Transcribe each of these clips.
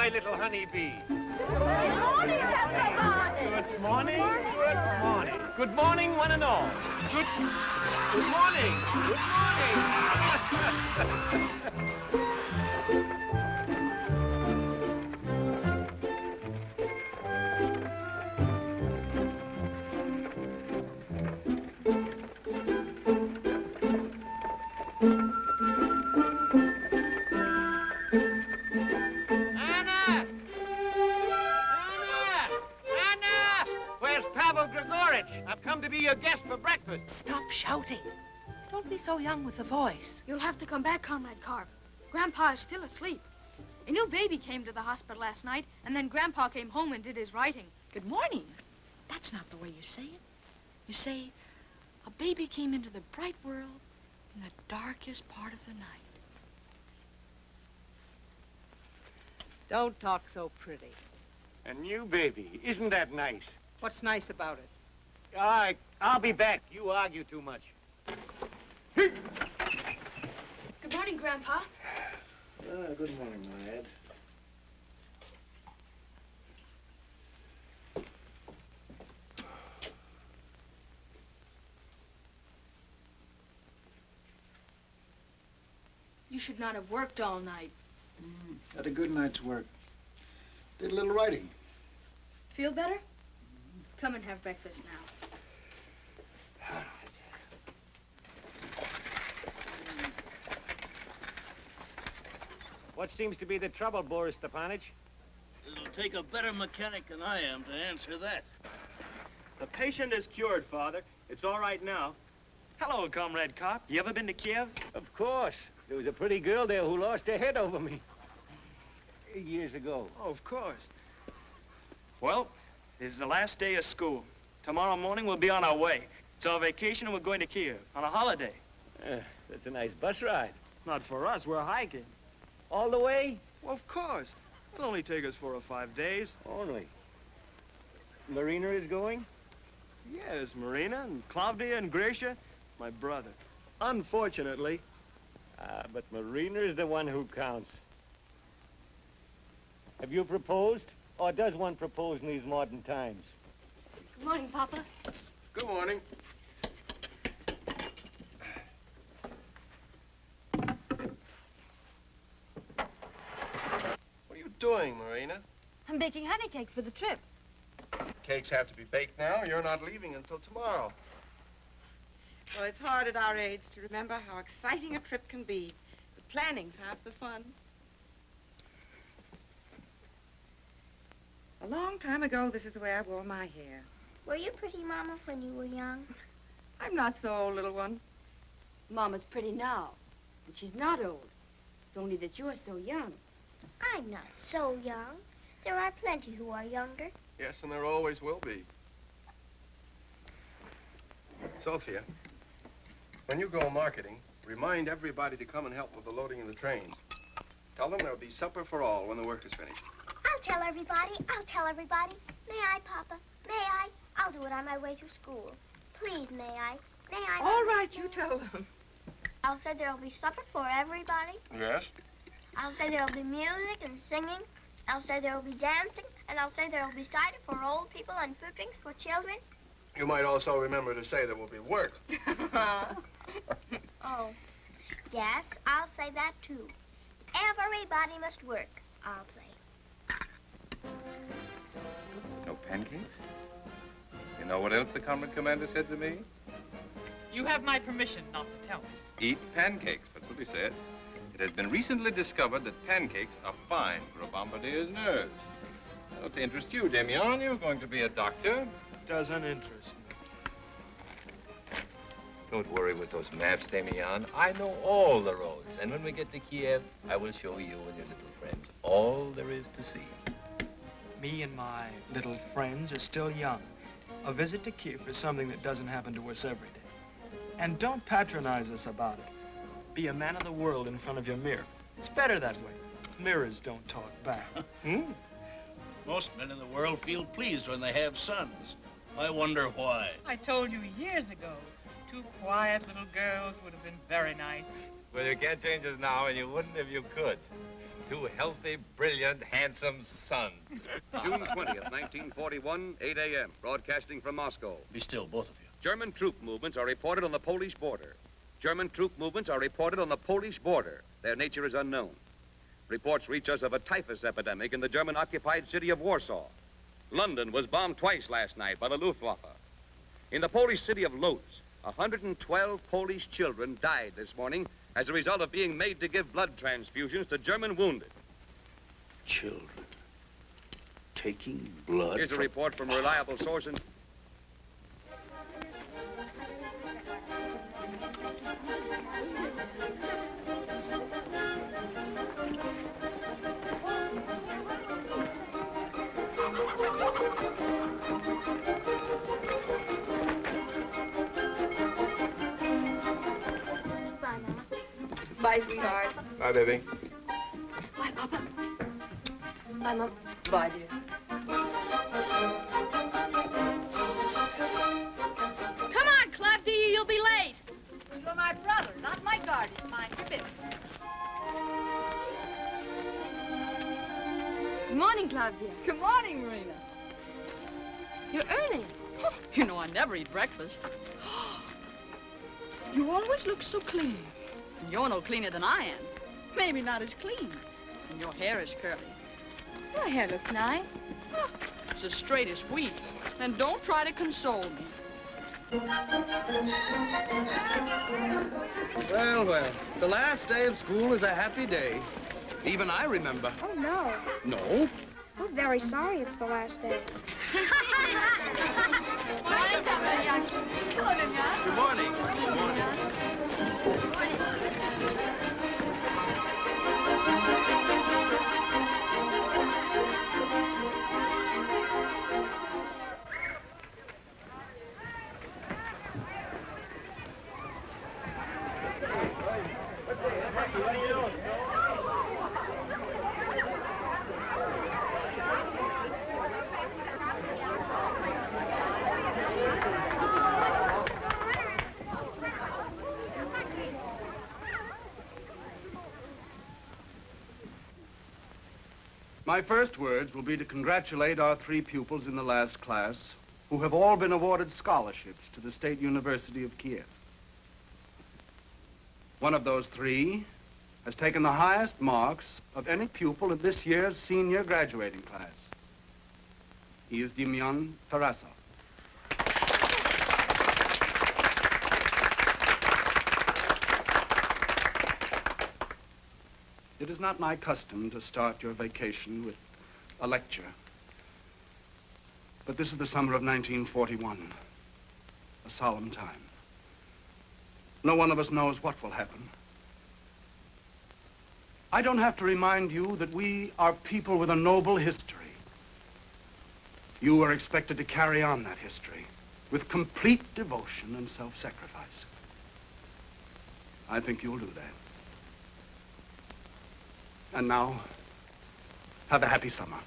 my little honeybee. Good morning, Good morning. Good morning. Good morning, one and all. Good morning. Good morning. I've come to be your guest for breakfast. Stop shouting. Don't be so young with the voice. You'll have to come back, Comrade Carp. Grandpa is still asleep. A new baby came to the hospital last night, and then Grandpa came home and did his writing. Good morning. That's not the way you say it. You say, a baby came into the bright world in the darkest part of the night. Don't talk so pretty. A new baby. Isn't that nice? What's nice about it? All right, I'll be back. You argue too much. Good morning, Grandpa. Good morning, my lad. You should not have worked all night. Had a good night's work. Did a little writing. Feel better? Come and have breakfast now. What seems to be the trouble, Boris Stepanich? It'll take a better mechanic than I am to answer that. The patient is cured, Father. It's all right now. Hello, Comrade Carp. You ever been to Kiev? Of course. There was a pretty girl there who lost her head over me. Years ago. Oh, of course. Well, this is the last day of school. Tomorrow morning we'll be on our way. It's our vacation and we're going to Kiev on a holiday. That's a nice bus ride. Not for us, we're hiking. All the way? Well, of course. It'll only take us 4 or 5 days. Only. Marina is going? Yes, Marina and Claudia and Gracia, my brother. Unfortunately. But Marina is the one who counts. Have you proposed? Or does one propose in these modern times? Good morning, Papa. Good morning. What are you doing, Marina? I'm baking honey cakes for the trip. Cakes have to be baked now. You're not leaving until tomorrow. Well, it's hard at our age to remember how exciting a trip can be. The planning's half the fun. A long time ago, this is the way I wore my hair. Were you pretty, Mama, when you were young? I'm not so old, little one. Mama's pretty now, and she's not old. It's only that you're so young. I'm not so young. There are plenty who are younger. Yes, and there always will be. Sophia, when you go marketing, remind everybody to come and help with the loading of the trains. Tell them there'll be supper for all when the work is finished. I'll tell everybody. I'll tell everybody. May I, Papa? May I? I'll do it on my way to school. Please, may I? May I? All right, you tell them. I'll say there'll be supper for everybody. Yes? I'll say there'll be music and singing. I'll say there'll be dancing. And I'll say there'll be cider for old people and fruit drinks for children. You might also remember to say there will be work. Oh. Yes, I'll say that, too. Everybody must work, I'll say. No pancakes? You know what else the comrade commander said to me? You have my permission not to tell me. Eat pancakes, that's what he said. It has been recently discovered that pancakes are fine for a bombardier's nerves. Well, to interest you, Demian, you're going to be a doctor. Doesn't interest me. Don't worry with those maps, Demian. I know all the roads. And when we get to Kiev, I will show you and your little friends all there is to see. Me and my little friends are still young. A visit to Kiev is something that doesn't happen to us every day. And don't patronize us about it. Be a man of the world in front of your mirror. It's better that way. Mirrors don't talk back. Most men in the world feel pleased when they have sons. I wonder why. I told you years ago, 2 quiet little girls would have been very nice. Well, you can't change us now, and you wouldn't if you could. Two healthy, brilliant, handsome sons. June 20th, 1941, 8 a.m., broadcasting from Moscow. Be still, both of you. German troop movements are reported on the Polish border. German troop movements are reported on the Polish border. Their nature is unknown. Reports reach us of a typhus epidemic in the German-occupied city of Warsaw. London was bombed twice last night by the Luftwaffe. In the Polish city of Lodz, 112 Polish children died this morning as a result of being made to give blood transfusions to German wounded. Children taking blood. Here's a report from a reliable source in... Bye, sweetheart. Bye, baby. Bye, Papa. Bye, Mom. Bye, dear. Come on, Club D, you'll be late. You're my brother, not my guardian. Mind your business. Good morning, Claudia. Good morning, Marina. You're early. Oh, you know I never eat breakfast. You always look so clean. And you're no cleaner than I am. Maybe not as clean. And your hair is curly. Your hair looks nice. Oh, it's as straight as wheat. And don't try to console me. Well, well, the last day of school is a happy day. Even I remember. Oh, no. No? We're very sorry it's the last day. Good morning. Good morning. My first words will be to congratulate our 3 pupils in the last class who have all been awarded scholarships to the State University of Kiev. One of those 3 has taken the highest marks of any pupil in this year's senior graduating class. He is Demyan Tarasov. It is not my custom to start your vacation with a lecture. But this is the summer of 1941, a solemn time. No one of us knows what will happen. I don't have to remind you that we are people with a noble history. You are expected to carry on that history with complete devotion and self-sacrifice. I think you'll do that. And now, have a happy summer.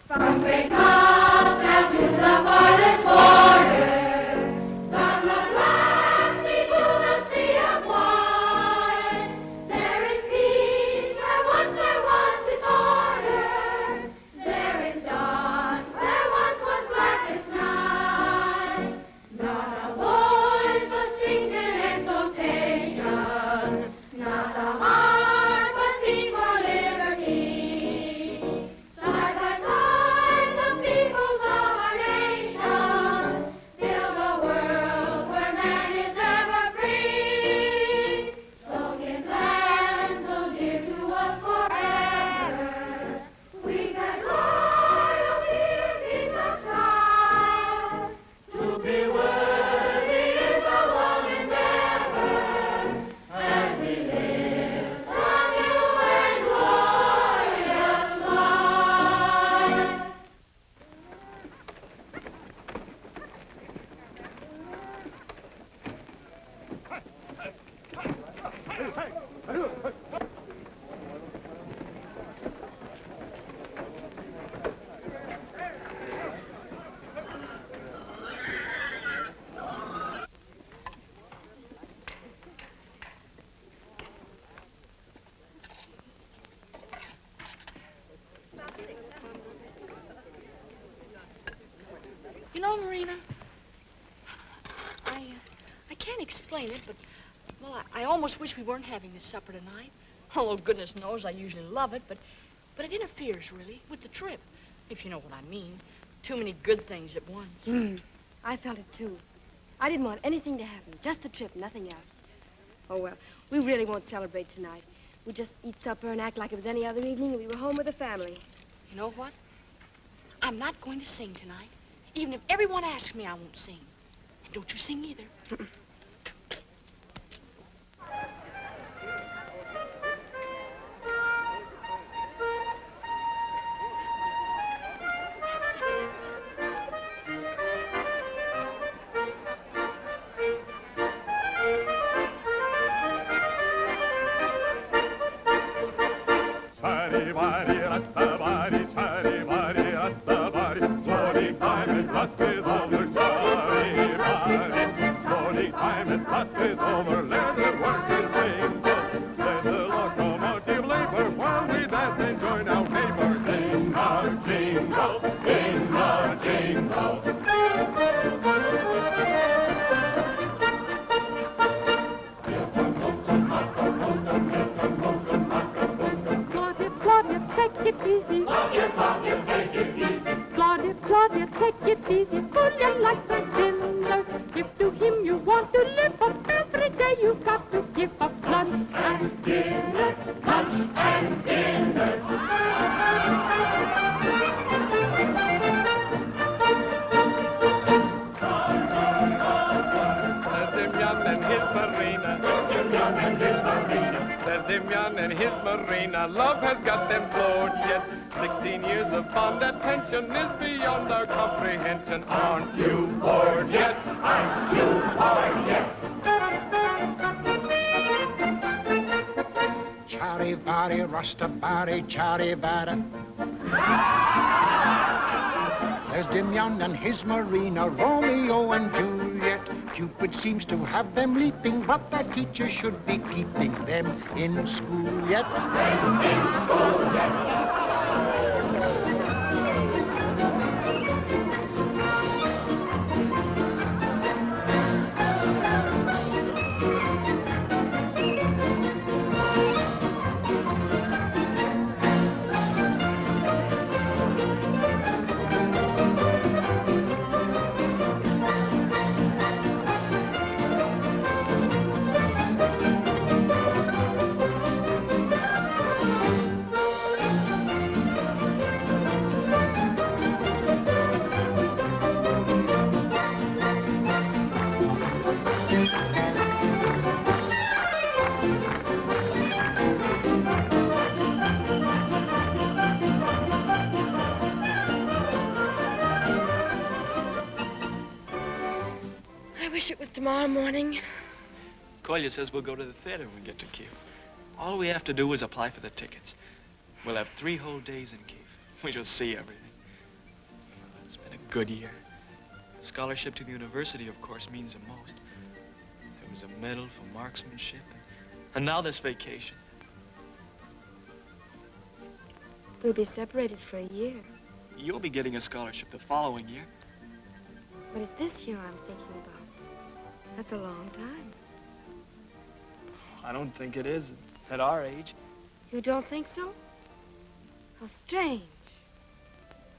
From great Moscow to the farthest border, from the Black Sea to the Sea of Wine, there is peace where once there was disorder. There is dawn where once was blackest night. Not a voice but sings in exultation, not a heart but beats for liberty. Side by side, the know, Marina, I can't explain it, but, well, I almost wish we weren't having this supper tonight. Although goodness knows I usually love it, but it interferes, really, with the trip, if you know what I mean. Too many good things at once. I felt it, too. I didn't want anything to happen, just the trip, nothing else. Oh, well, we really won't celebrate tonight. We just eat supper and act like it was any other evening and we were home with the family. You know what? I'm not going to sing tonight. Even if everyone asks me, I won't sing. And don't you sing either. Chari-bari, rasta-bari, chari-bari, rasta-bari. Floating time at last is over, chari-bari. Floating time at last is over, let the workers jingle. Let the locomotive labor while we dance and join our neighbor. Jingle, jingle, jingle, jingle. Take it easy. Claudia, take it easy. Claudia, take it easy. Julia likes a dinner. Give to him you want to live up. Every day you've got to give up lunch and dinner. Lunch and dinner. There's Dimian and his Marina. Love has got them floored yet. 16 years of bond attention is beyond our comprehension. Aren't you bored yet? Aren't you bored yet? Chari-bari, rasta-bari, chari-bari. There's Dimian and his Marina, Romeo and Juliet. Cupid seems to have them leaping, but their teacher should be keeping them in school yet. Them in school yet. I wish it was tomorrow morning. Kolya says we'll go to the theater when we get to Kiev. All we have to do is apply for the tickets. We'll have 3 whole days in Kiev. We shall see everything. Well, it's been a good year. Scholarship to the university, of course, means the most. There was a medal for marksmanship, and now this vacation. We'll be separated for a year. You'll be getting a scholarship the following year. But it's this year I'm thinking about. That's a long time. I don't think it is at our age. You don't think so? How strange.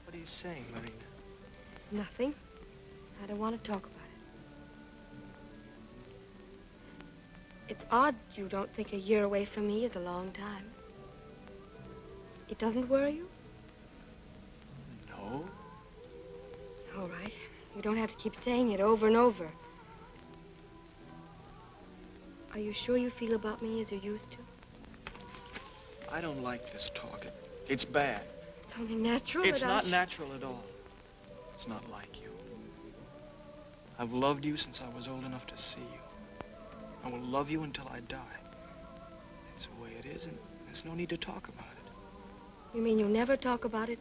What are you saying, Marina? Nothing. I don't want to talk about it. It's odd you don't think a year away from me is a long time. It doesn't worry you? No. All right. You don't have to keep saying it over and over. Are you sure you feel about me as you used to? I don't like this talk. It's bad. It's only natural It's that not natural at all. It's not like you. I've loved you since I was old enough to see you. I will love you until I die. It's the way it is, and there's no need to talk about it. You mean you'll never talk about it?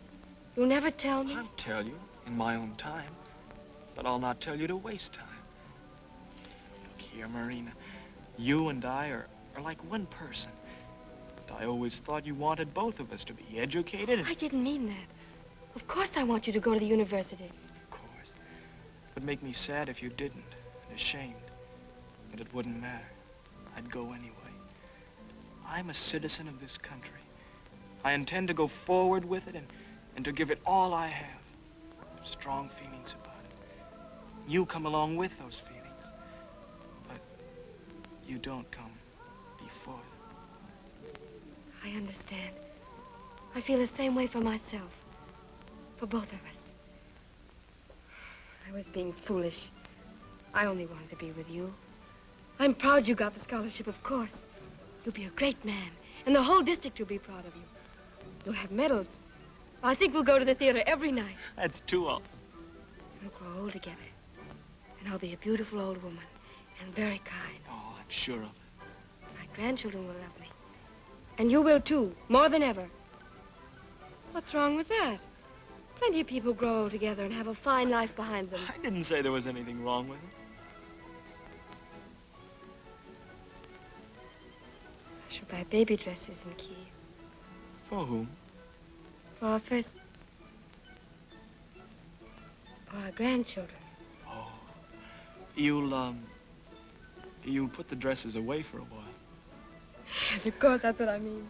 You'll never tell me? I'll tell you in my own time, but I'll not tell you to waste time. Look here, Marina. You and I are like one person. But I always thought you wanted both of us to be educated and... I didn't mean that. Of course I want you to go to the university. Of course. would make me sad if you didn't, and ashamed. But it wouldn't matter. I'd go anyway. I'm a citizen of this country. I intend to go forward with it and to give it all I have. Strong feelings about it. You come along with those feelings. But you don't come before them. I understand. I feel the same way for myself. For both of us. I was being foolish. I only wanted to be with you. I'm proud you got the scholarship, of course. You'll be a great man, and the whole district will be proud of you. You'll have medals. I think we'll go to the theater every night. That's too often. We'll grow old together. And I'll be a beautiful old woman, and very kind. Oh, I'm sure of it. My grandchildren will love me. And you will, too, more than ever. What's wrong with that? Plenty of people grow old together and have a fine life behind them. I didn't say there was anything wrong with it. I should buy baby dresses in Kiev. For whom? For our first... For our grandchildren. Oh. You'll put the dresses away for a while. Yes, of course, that's what I mean.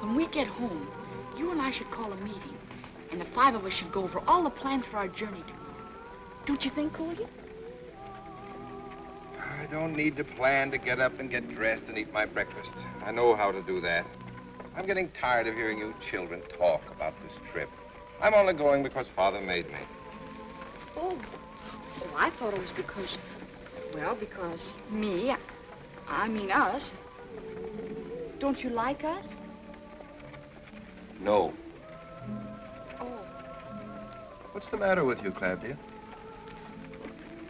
When we get home, you and I should call a meeting, and the five of us should go over all the plans for our journey tomorrow. Don't you think, Goldie? I don't need to plan to get up and get dressed and eat my breakfast. I know how to do that. I'm getting tired of hearing you children talk about this trip. I'm only going because Father made me. Oh, I thought it was because, well, because me, I mean us. Don't you like us? No. Oh, What's the matter with you, Claudia?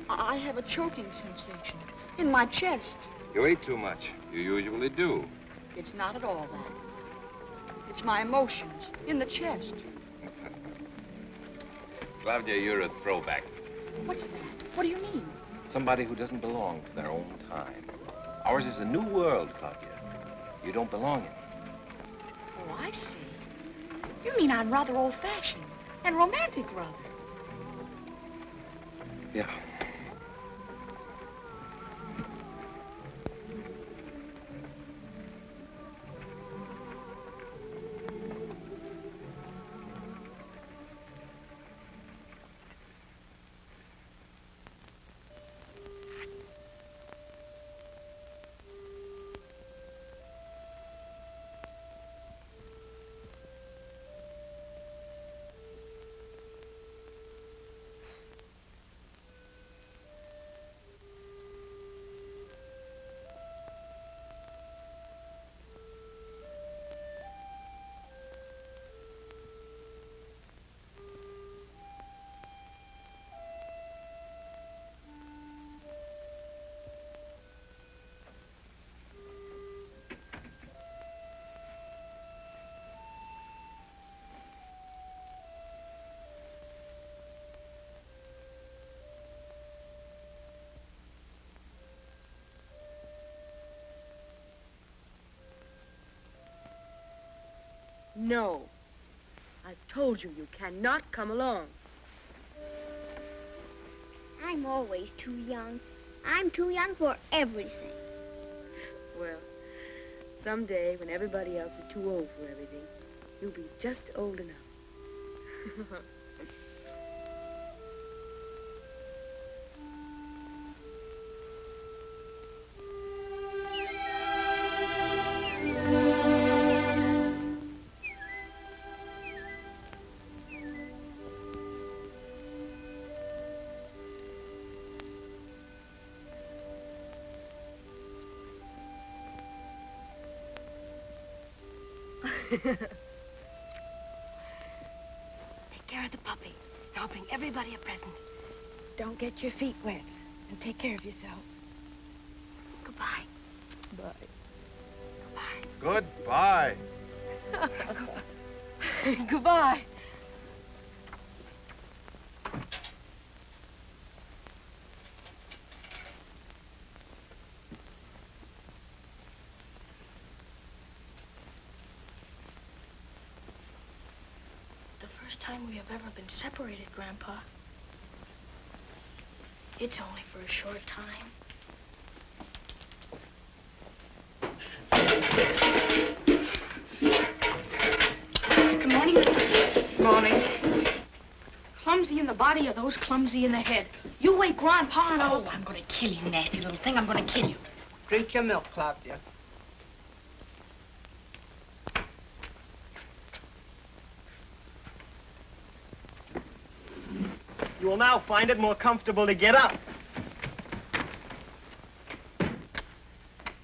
I have a choking sensation in my chest. You eat too much. You usually do. It's not at all that. It's my emotions in the chest. Claudia, you're a throwback. What's that? What do you mean? Somebody who doesn't belong to their own time. Ours is a new world, Claudia. You don't belong in it. Oh, I see. You mean I'm rather old-fashioned and romantic, rather. Yeah. No. I've told you, you cannot come along. I'm always too young. I'm too young for everything. Well, someday when everybody else is too old for everything, you'll be just old enough. Take care of the puppy. And I'll bring everybody a present. Don't get your feet wet. And take care of yourself. Goodbye. Bye. Goodbye. Goodbye. First time we have ever been separated, Grandpa. It's only for a short time. Good morning. Good morning. Clumsy in the body or those clumsy in the head? You wake Grandpa and I'll... Oh, I'm gonna kill you, nasty little thing. I'm gonna kill you. Drink your milk, Claudia. You will now find it more comfortable to get up.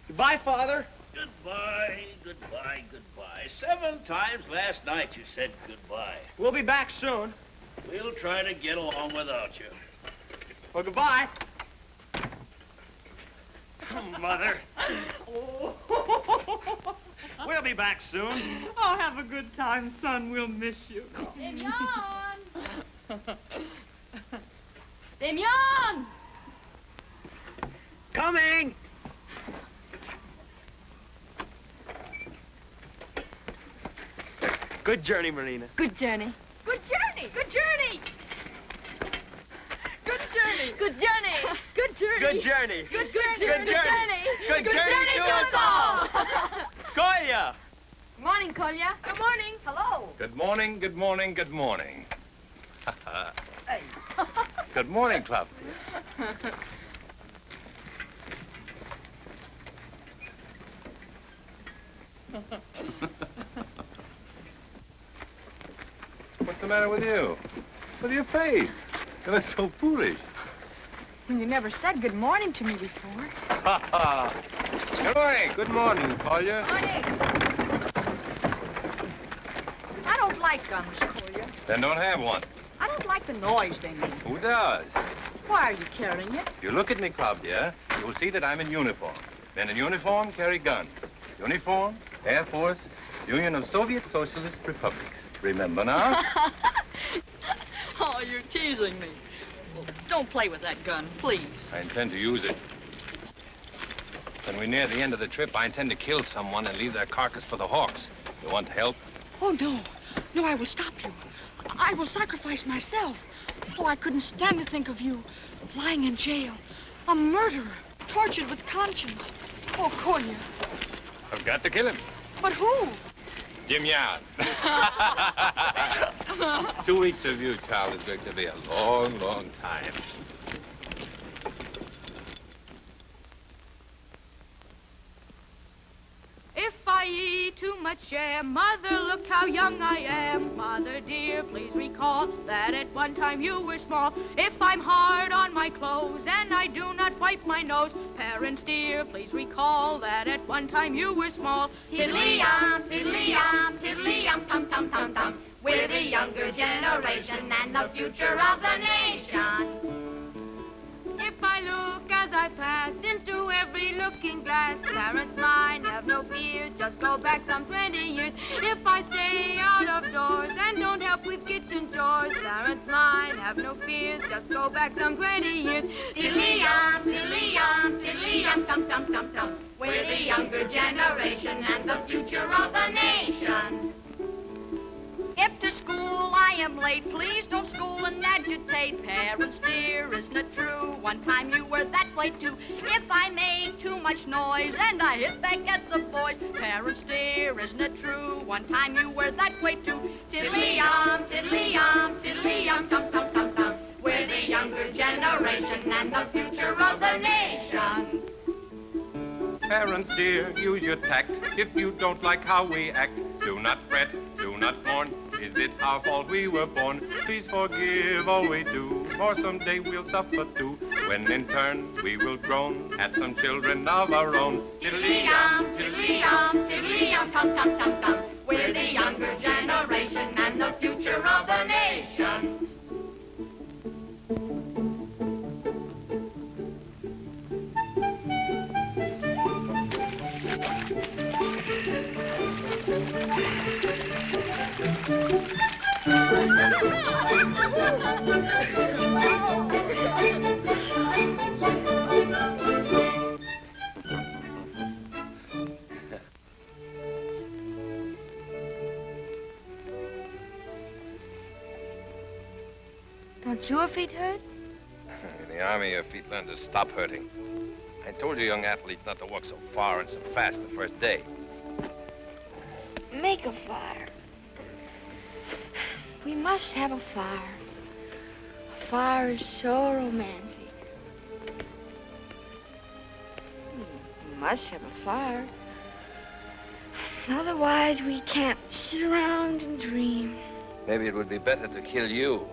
Goodbye, Father. Goodbye, goodbye, goodbye. 7 times last night you said goodbye. We'll be back soon. We'll try to get along without you. Well, goodbye. Mother. We'll be back soon. Oh, have a good time, son. We'll miss you. Damian! Damian! Coming! Good journey, Marina. Good journey. Good journey! Good journey! Good journey. Good journey. Good journey. Good journey. Good journey! Good journey. Good journey to us all. Kolya! Good morning, Kolya. Good morning. Hello. Good morning, good morning, good morning. Good morning, Club. What's the matter with you? With your face? You look so foolish. You never said good morning to me before. Good morning. Good morning, Kolya. Morning. I don't like guns, Kolya. Then don't have one. I don't like the noise they make. Who does? Why are you carrying it? If you look at me, Claudia, you will see that I'm in uniform. Men in uniform carry guns. Uniform, Air Force, Union of Soviet Socialist Republics. Remember now? Oh, you're teasing me. Well, don't play with that gun, please. I intend to use it. When we're near the end of the trip, I intend to kill someone and leave their carcass for the hawks. You want help? Oh, no. No, I will stop you. I will sacrifice myself. Oh, I couldn't stand to think of you lying in jail. A murderer, tortured with conscience. Oh, Kolya. I've got to kill him. But who? Damian. 2 weeks of you, child, is going to be a long, long time. If I eat too much jam, Mother, look how young I am. Mother dear, please recall that at one time you were small. If I'm hard on my clothes and I do not wipe my nose, parents dear, please recall that at one time you were small. Tiddly-yum, tiddly-yum, tiddly-yum, tum-tum-tum-tum. We're the younger generation and the future of the nation. If I look as I pass into every looking glass, parents mine, have no fear, just go back some 20 years. If I stay out of doors and don't help with kitchen chores, parents mine, have no fears, just go back some 20 years. Tiddly-yum, tiddly-yum, tiddly-yum, tum-tum-tum-tum. We're the younger generation and the future of the nation. If to school, I am late. Please don't scold and agitate. Parents dear, isn't it true? One time you were that way too. If I make too much noise and I hit back at the boys. Parents dear, isn't it true? One time you were that way too. Tiddly-yum, tiddly-yum, tiddly-yum, tum-tum-tum-tum. We're the younger generation and the future of the nation. Parents dear, use your tact. If you don't like how we act, do not fret, do not mourn. Is it our fault we were born? Please forgive all we do, for someday we'll suffer too. When in turn we will groan at some children of our own. Tiddly-yum, tiddly-yum, tiddly-yum, tum-tum-tum-tum. We're the younger generation and the future of the nation. Don't your feet hurt? In the Army, your feet learn to stop hurting. I told you young athletes not to walk so far and so fast the first day. Make a fire. We must have a fire. A fire is so romantic. We must have a fire. Otherwise, we can't sit around and dream. Maybe it would be better to kill you.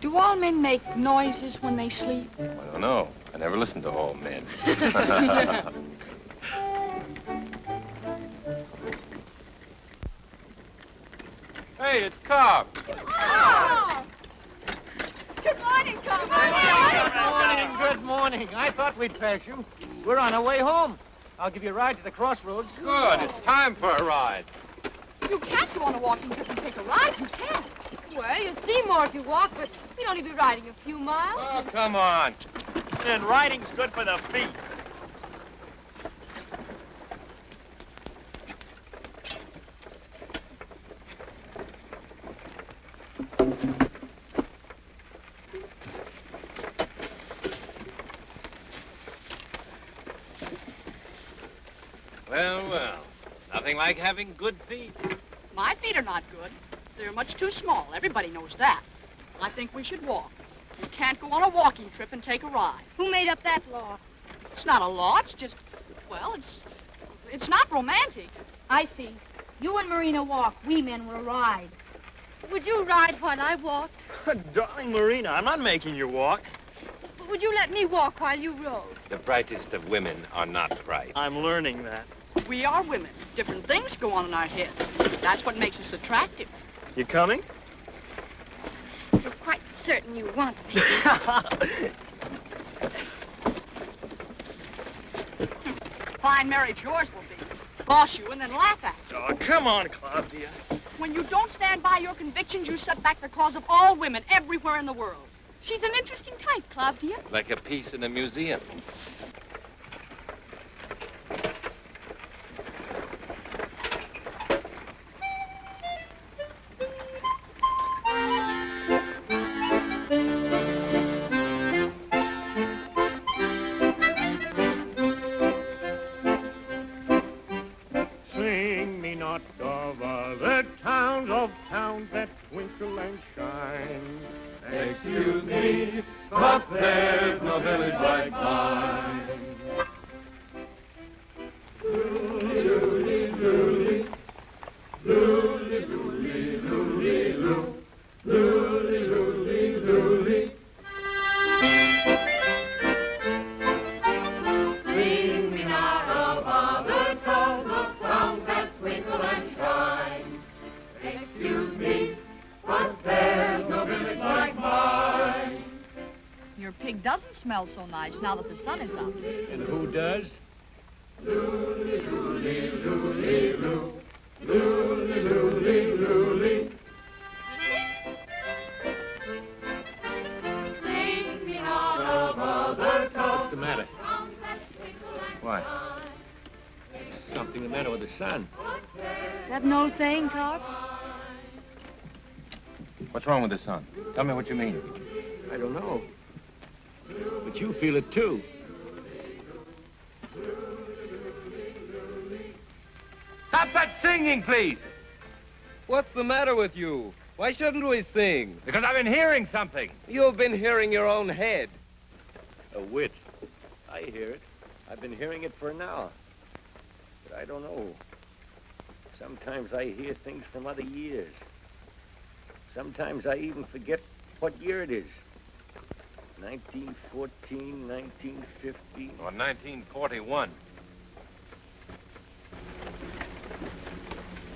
Do all men make noises when they sleep? I don't know. I never listened to all men. Hey, it's Cobb. Oh! Good morning, Tom. Good morning. I thought we'd pass you. We're on our way home. I'll give you a ride to the crossroads. Good. It's time for a ride. You can't go on a walking trip and take a ride. You can't. Well, you'll see more if you walk, but we'll only be riding a few miles. Oh, come on. And riding's good for the feet. Well, well. Nothing like having good feet. My feet are not good. They're much too small. Everybody knows that. I think we should walk. You can't go on a walking trip and take a ride. Who made up that law? It's not a law. It's just, well, it's not romantic. I see. You and Marina walk. We men will ride. Would you ride while I walked? Darling Marina, I'm not making you walk. Would you let me walk while you rode? The brightest of women are not bright. I'm learning that. We are women. Different things go on in our heads. That's what makes us attractive. You coming? You're quite certain you want me. Fine marriage yours will be. Boss you and then laugh at you. Oh, come on, Claudia. When you don't stand by your convictions, you set back the cause of all women everywhere in the world. She's an interesting type, Claudia. Like a piece in a museum. Sing me not of other towns, of towns that twinkle and shine. Excuse me, but there's no village like mine. Sing me not of other towns, of towns that twinkle and shine. Excuse me, but there's no village like mine. Your pig doesn't smell so nice now that the sun is out. And who does? Sing me not of other towns. What's the matter? What? Something the matter with the sun. That an old saying, Carp? What's wrong with the sun? Tell me what you mean. I don't know. But you feel it too. Stop that singing, please! What's the matter with you? Why shouldn't we sing? Because I've been hearing something. You've been hearing your own head. A wit. I hear it. I've been hearing it for an hour. But I don't know. Sometimes I hear things from other years. Sometimes I even forget what year it is. 1914, 1950. Or 1941.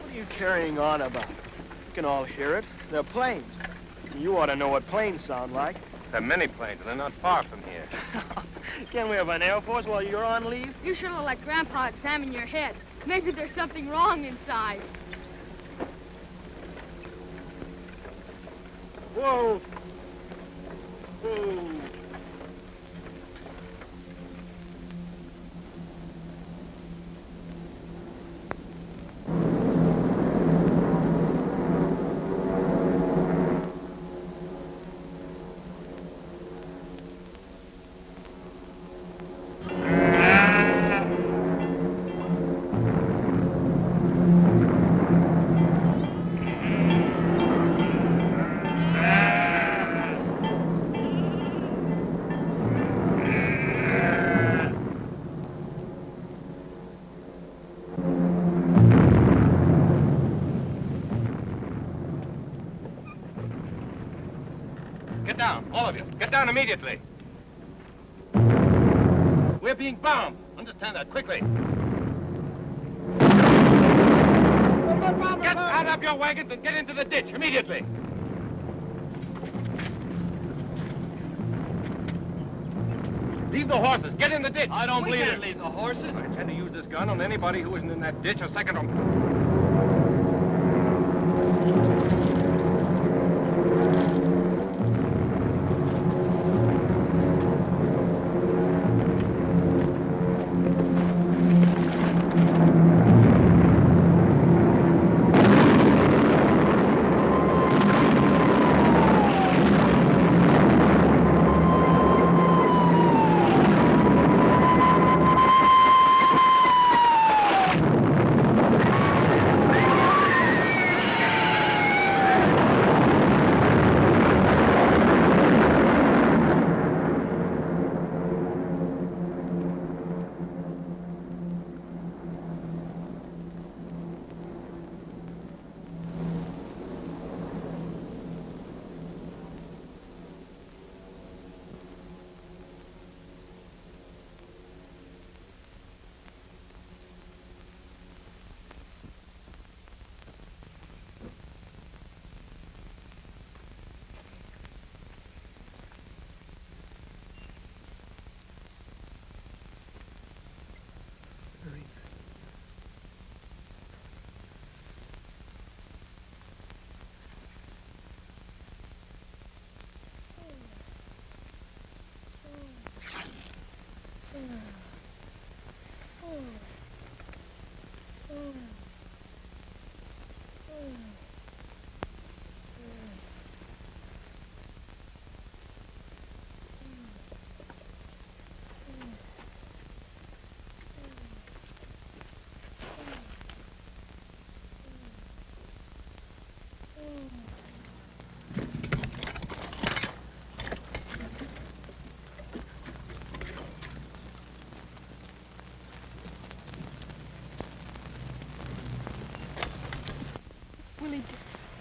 What are you carrying on about? We can all hear it. They're planes. You ought to know what planes sound like. There are many planes, and they're not far from here. Can't we have an Air Force while you're on leave? You should have let Grandpa examine your head. Maybe there's something wrong inside. Whoa! Whoa! Get down, all of you. Get down immediately. We're being bombed. Understand that quickly. Get out of your wagons and get into the ditch immediately. Leave the horses. Get in the ditch. I don't believe can't it. leave the horses. I intend to use this gun on anybody who isn't in that ditch a second or...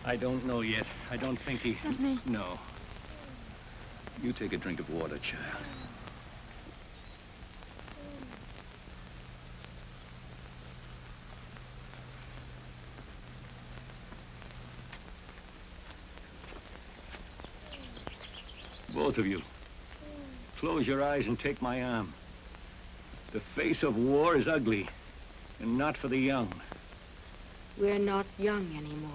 I don't know yet. I don't think he... Not me. No. You take a drink of water, child. Both of you, close your eyes and take my arm. The face of war is ugly, and not for the young. We're not young anymore.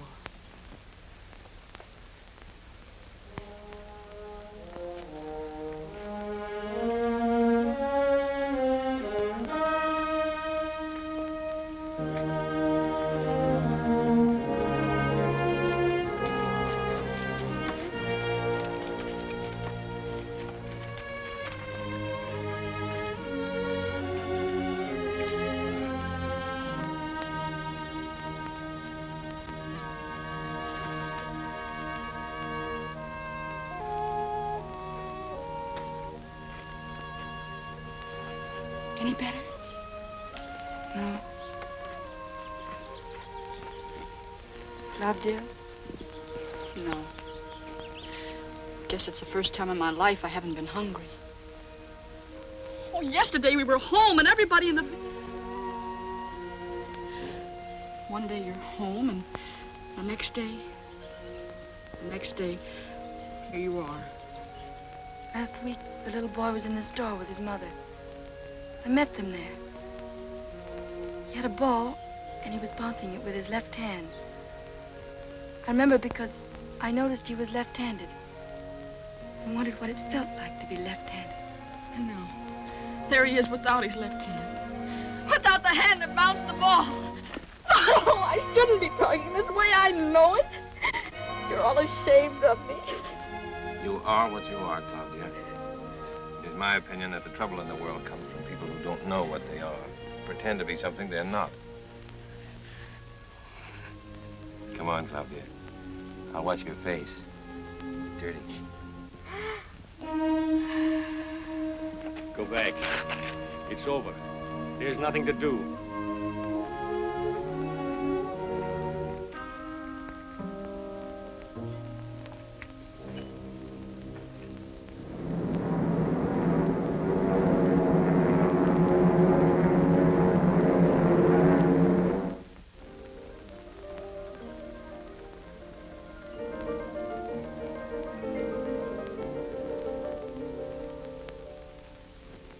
Any better? No. Loved you? No. Guess it's the first time in my life I haven't been hungry. Oh, yesterday we were home and everybody in the... One day you're home and the next day, here you are. Last week, the little boy was in the store with his mother. I met them there. He had a ball, and he was bouncing it with his left hand. I remember because I noticed he was left-handed and wondered what it felt like to be left-handed. I know. There he is without his left hand. Without the hand that bounced the ball. Oh, I shouldn't be talking this way. I know it. You're all ashamed of me. You are what you are, Claudia. It is my opinion that the trouble in the world comes from people who don't know what they are, pretend to be something they're not. Come on, Claudia. I'll wash your face. It's dirty. Go back. It's over. There's nothing to do.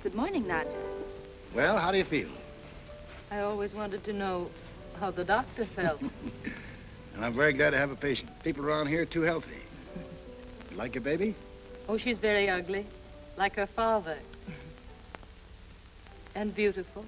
Good morning, Nadja. Well, how do you feel? I always wanted to know how the doctor felt. And I'm very glad to have a patient. People around here are too healthy. You like your baby? Oh, she's very ugly, like her father. And beautiful.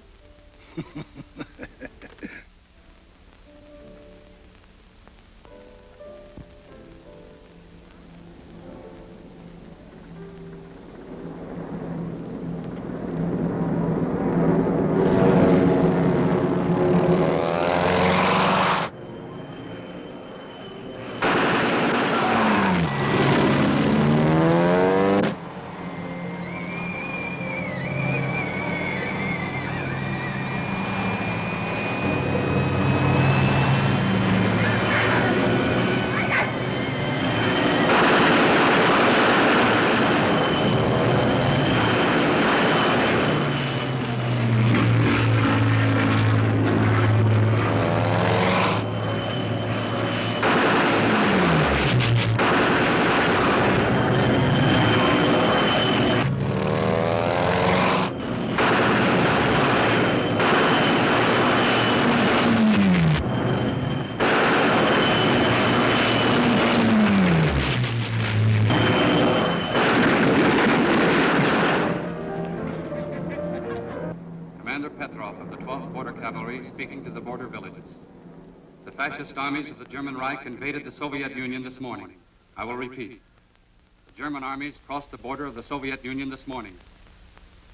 Speaking to the border villages. The fascist armies of the German Reich invaded the Soviet Union this morning. I will repeat. The German armies crossed the border of the Soviet Union this morning.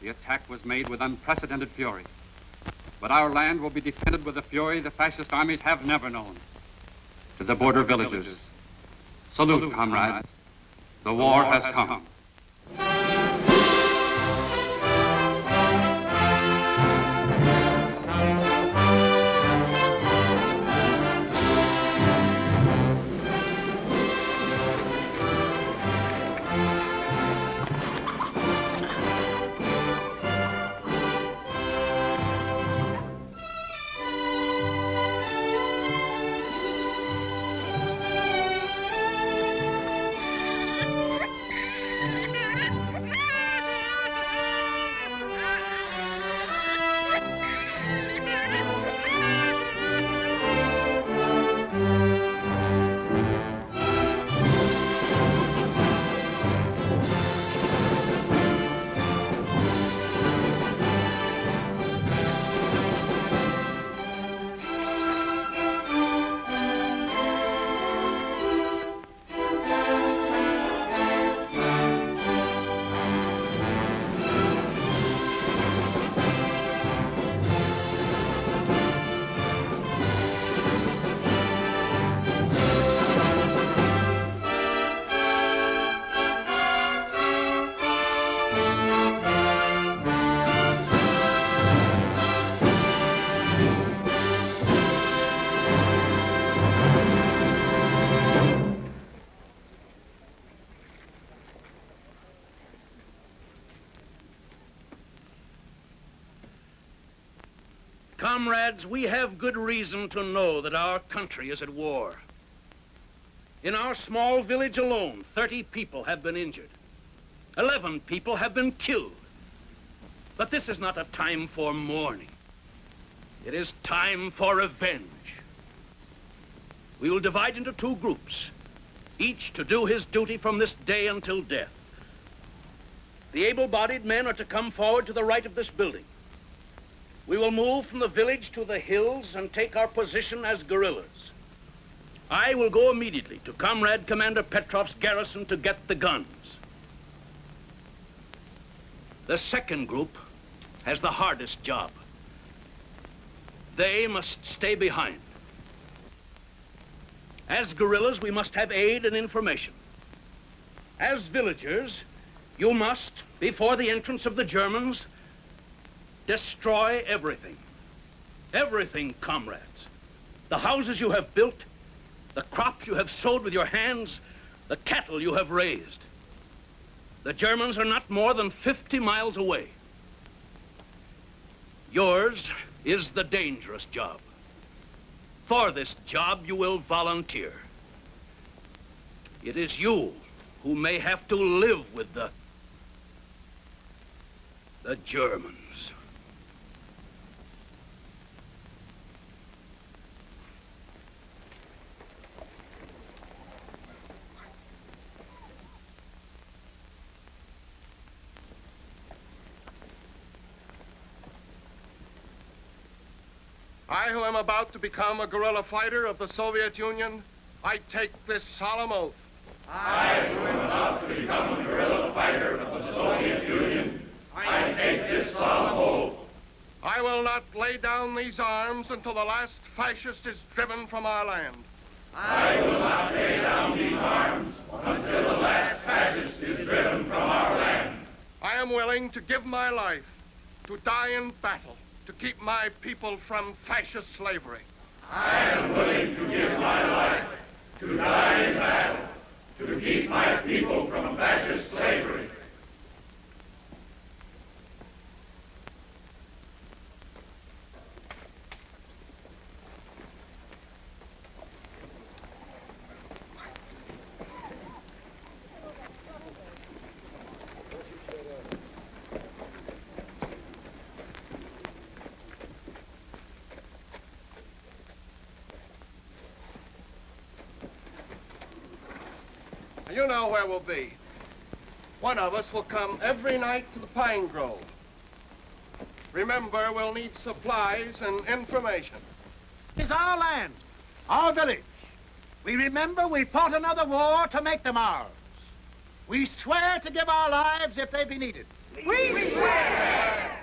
The attack was made with unprecedented fury. But our land will be defended with a fury the fascist armies have never known. To the border villages, salute, comrades. The war has come. Comrades, we have good reason to know that our country is at war. In our small village alone, 30 people have been injured. 11 people have been killed. But this is not a time for mourning. It is time for revenge. We will divide into 2 groups, each to do his duty from this day until death. The able-bodied men are to come forward to the right of this building. We will move from the village to the hills and take our position as guerrillas. I will go immediately to Comrade Commander Petrov's garrison to get the guns. The second group has the hardest job. They must stay behind. As guerrillas, we must have aid and information. As villagers, you must, before the entrance of the Germans, destroy everything. Everything, comrades. The houses you have built, the crops you have sowed with your hands, the cattle you have raised. The Germans are not more than 50 miles away. Yours is the dangerous job. For this job, you will volunteer. It is you who may have to live with the Germans. I, who am about to become a guerrilla fighter of the Soviet Union, I take this solemn oath. I, who am about to become a guerrilla fighter of the Soviet Union, I take this solemn oath. I will not lay down these arms until the last fascist is driven from our land. I will not lay down these arms until the last fascist is driven from our land. I am willing to give my life, to die in battle, to keep my people from fascist slavery. I am willing to give my life, to die in battle, to keep my people from fascist slavery. You know where we'll be. One of us will come every night to the Pine Grove. Remember, we'll need supplies and information. It's our land, our village. We remember we fought another war to make them ours. We swear to give our lives if they be needed. We swear!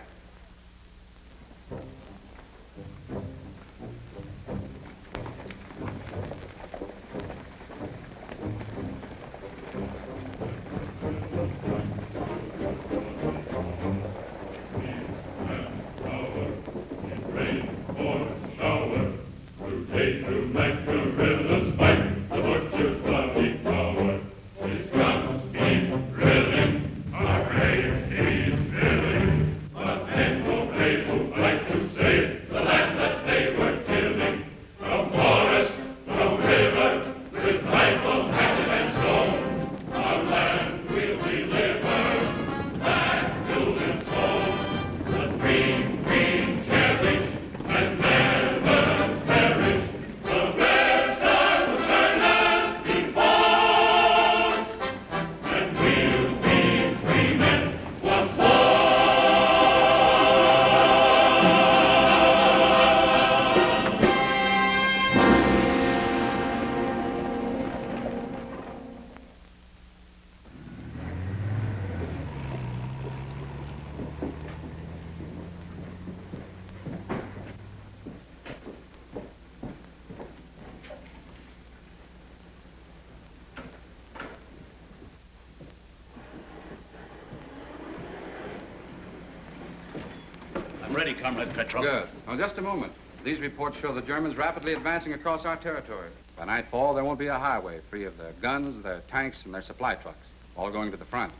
I'm ready, Comrade Petrov. Good. Well, just a moment. These reports show the Germans rapidly advancing across our territory. By nightfall, there won't be a highway free of their guns, their tanks, and their supply trucks, all going to the front.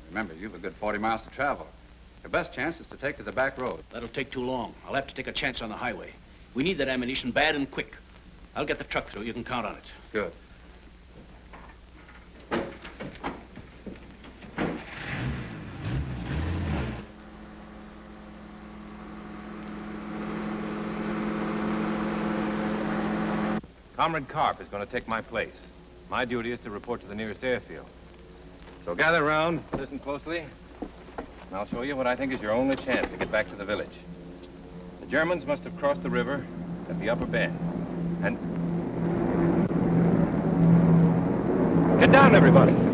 Remember, you've a good 40 miles to travel. Your best chance is to take to the back road. That'll take too long. I'll have to take a chance on the highway. We need that ammunition bad and quick. I'll get the truck through. You can count on it. Good. Comrade Karp is going to take my place. My duty is to report to the nearest airfield. So gather round, listen closely, and I'll show you what I think is your only chance to get back to the village. The Germans must have crossed the river at the upper bend. And... Get down, everybody!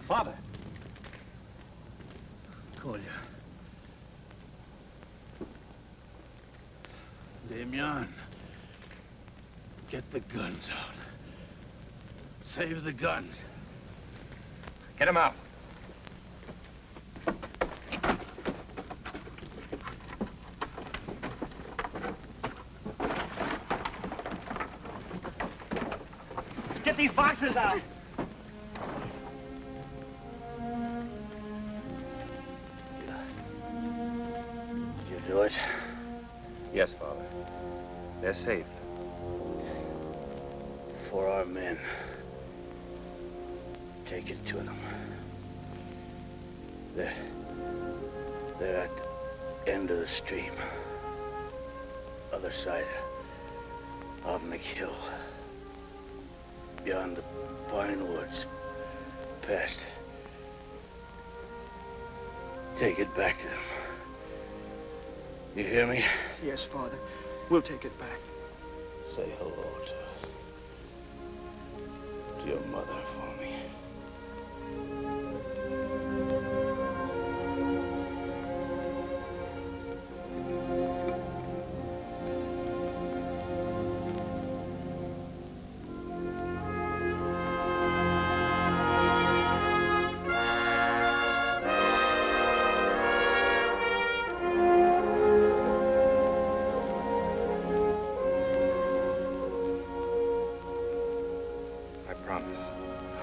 Father. Kolya. Damian. Get the guns out. Save the guns. Get him out. Get these boxes out. Do it? Yes, Father. They're safe. For our men. Take it to them. They're at the end of the stream. Other side. Out in the hill. Beyond the pine woods. Past. Take it back to them. You hear me? Yes, Father. We'll take it back. Say hello to your mother for me.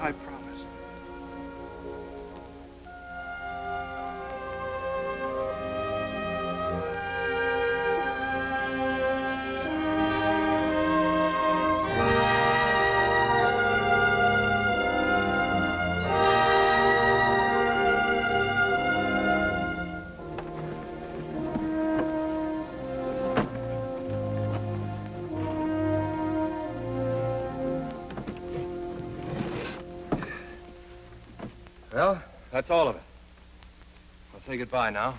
I promise. Well, that's all of it. I'll say goodbye now.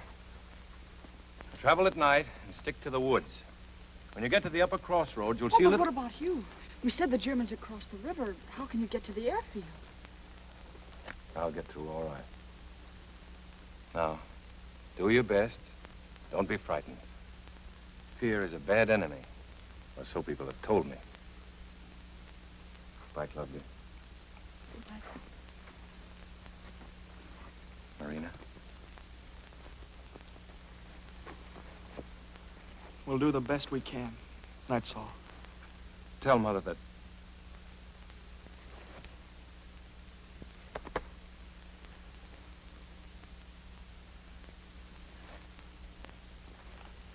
Travel at night and stick to the woods. When you get to the upper crossroads, you'll see but little... what about you? You said the Germans had crossed the river. How can you get to the airfield? I'll get through all right. Now, do your best. Don't be frightened. Fear is a bad enemy, or so people have told me. Goodbye, Claudia. Goodbye. Marina. We'll do the best we can. That's all. Tell Mother that...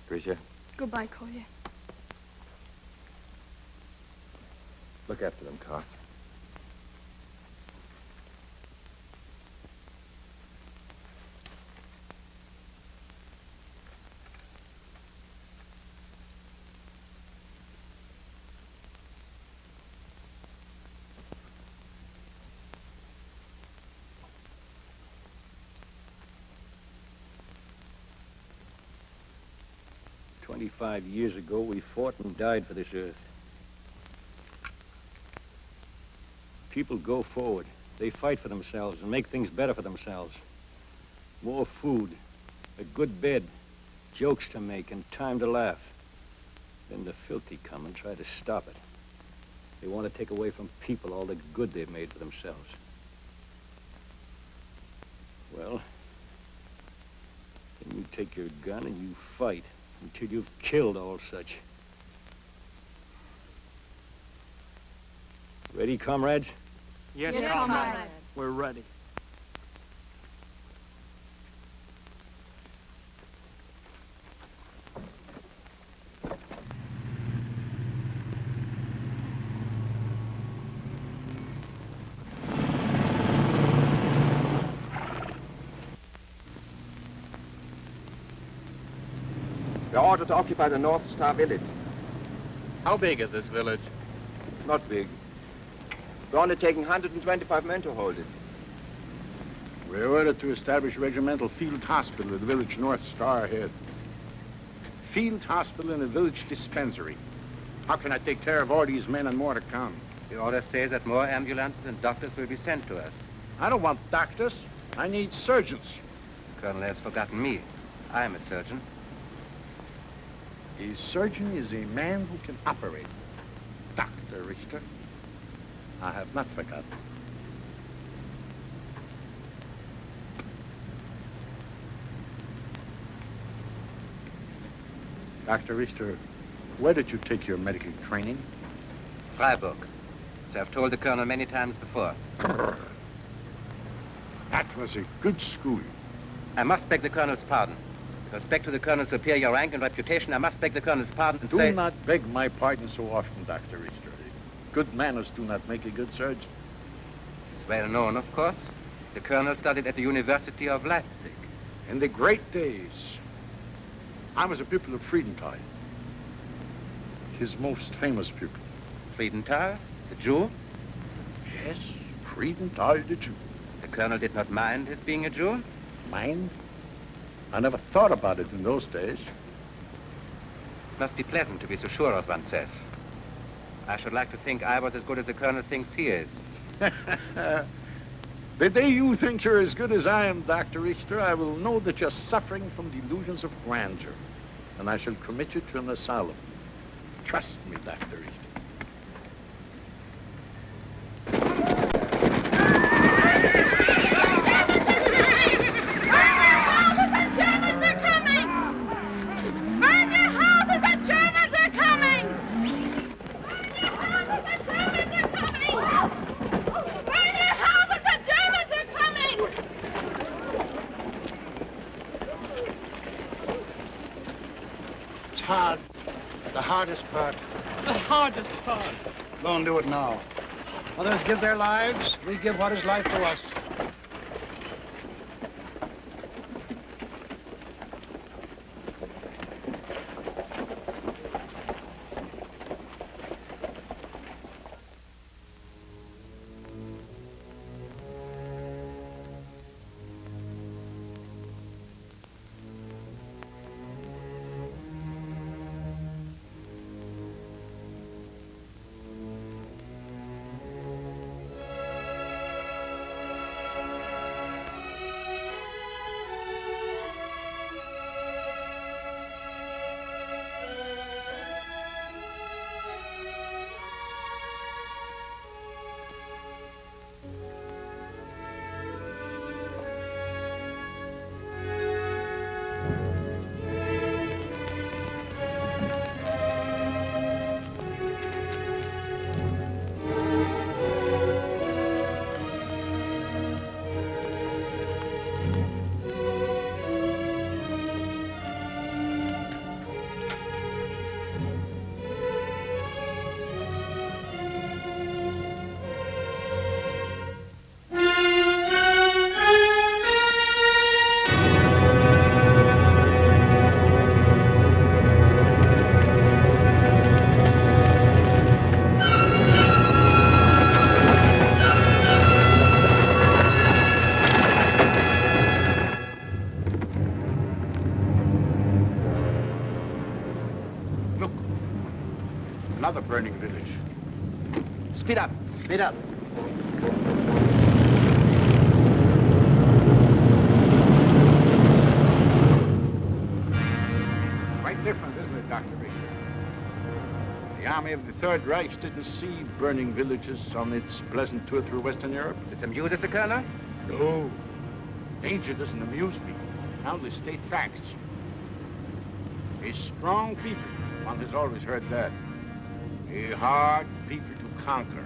Grisha, Goodbye, Kolya. look after them, Carl. 25 years ago, we fought and died for this earth. People go forward. They fight for themselves and make things better for themselves. More food, a good bed, jokes to make, and time to laugh. Then the filthy come and try to stop it. They want to take away from people all the good they've made for themselves. Well, then you take your gun and you fight until you've killed all such. Ready, comrades? Yes, Yes, comrade. comrade. We're ready. We're ordered to occupy the North Star village. How big is this village? Not big. We're only taking 125 men to hold it. We're ordered to establish a regimental field hospital at the village North Star ahead. Field hospital and a village dispensary. How can I take care of all these men and more to come? The order says that more ambulances and doctors will be sent to us. I don't want doctors. I need surgeons. The Colonel has forgotten me. I am a surgeon. A surgeon is a man who can operate. Dr. Richter, I have not forgotten. Dr. Richter, where did you take your medical training? Freiburg. As I've told the Colonel many times before. That was a good school. I must beg the Colonel's pardon. With respect to the Colonel's superior rank and reputation, I must beg the Colonel's pardon and say... Do not beg my pardon so often, Dr. Richter. Good manners do not make a good surgeon. It's well known, of course. The Colonel studied at the University of Leipzig. In the great days, I was a pupil of Friedenthal. His most famous pupil. Friedenthal, the Jew? Yes, Friedenthal, the Jew. The Colonel did not mind his being a Jew? Mind? I never thought about it in those days. It must be pleasant to be so sure of oneself. I should like to think I was as good as the Colonel thinks he is. The day you think you're as good as I am, Dr. Richter, I will know that you're suffering from delusions of grandeur, and I shall commit you to an asylum. Trust me, Dr. Richter. Hard. The hardest part. The hardest part. Go and do it now. Others give their lives, we give what is life to us. Speed up. Speed up. Quite different, isn't it, Dr. Reed? The army of the Third Reich didn't see burning villages on its pleasant tour through Western Europe. This amuses the colonel? No. Danger doesn't amuse me. I only state facts. A strong people, one has always heard that. A hard people to conquer.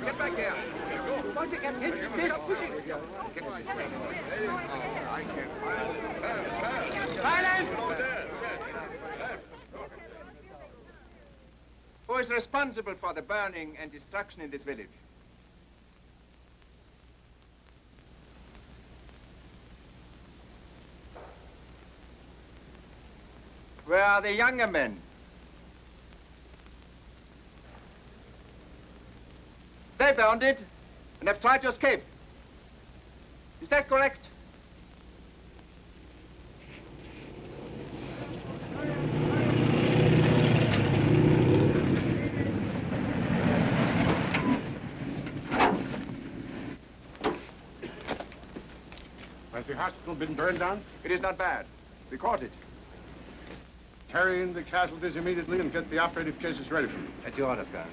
Get back there. Want to get hit? This. Silence! Who is responsible for the burning and destruction in this village? Where are the younger men? They burned it and have tried to escape. Is that correct? Has the hospital been burned down? It is not bad. We caught it. Carry in the casualties immediately and get the operative cases ready for me. At your order, Colonel.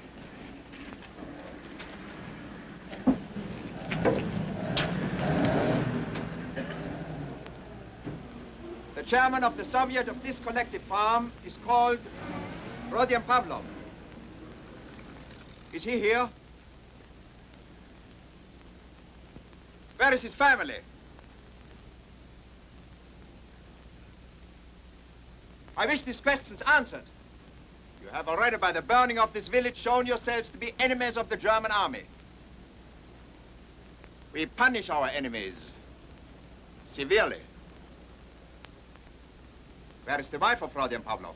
The chairman of the Soviet of this collective farm is called Rodion Pavlov. Is he here? Where is his family? I wish these questions answered. You have already, by the burning of this village, shown yourselves to be enemies of the German army. We punish our enemies severely. Where is the wife of Rodion Pavlov?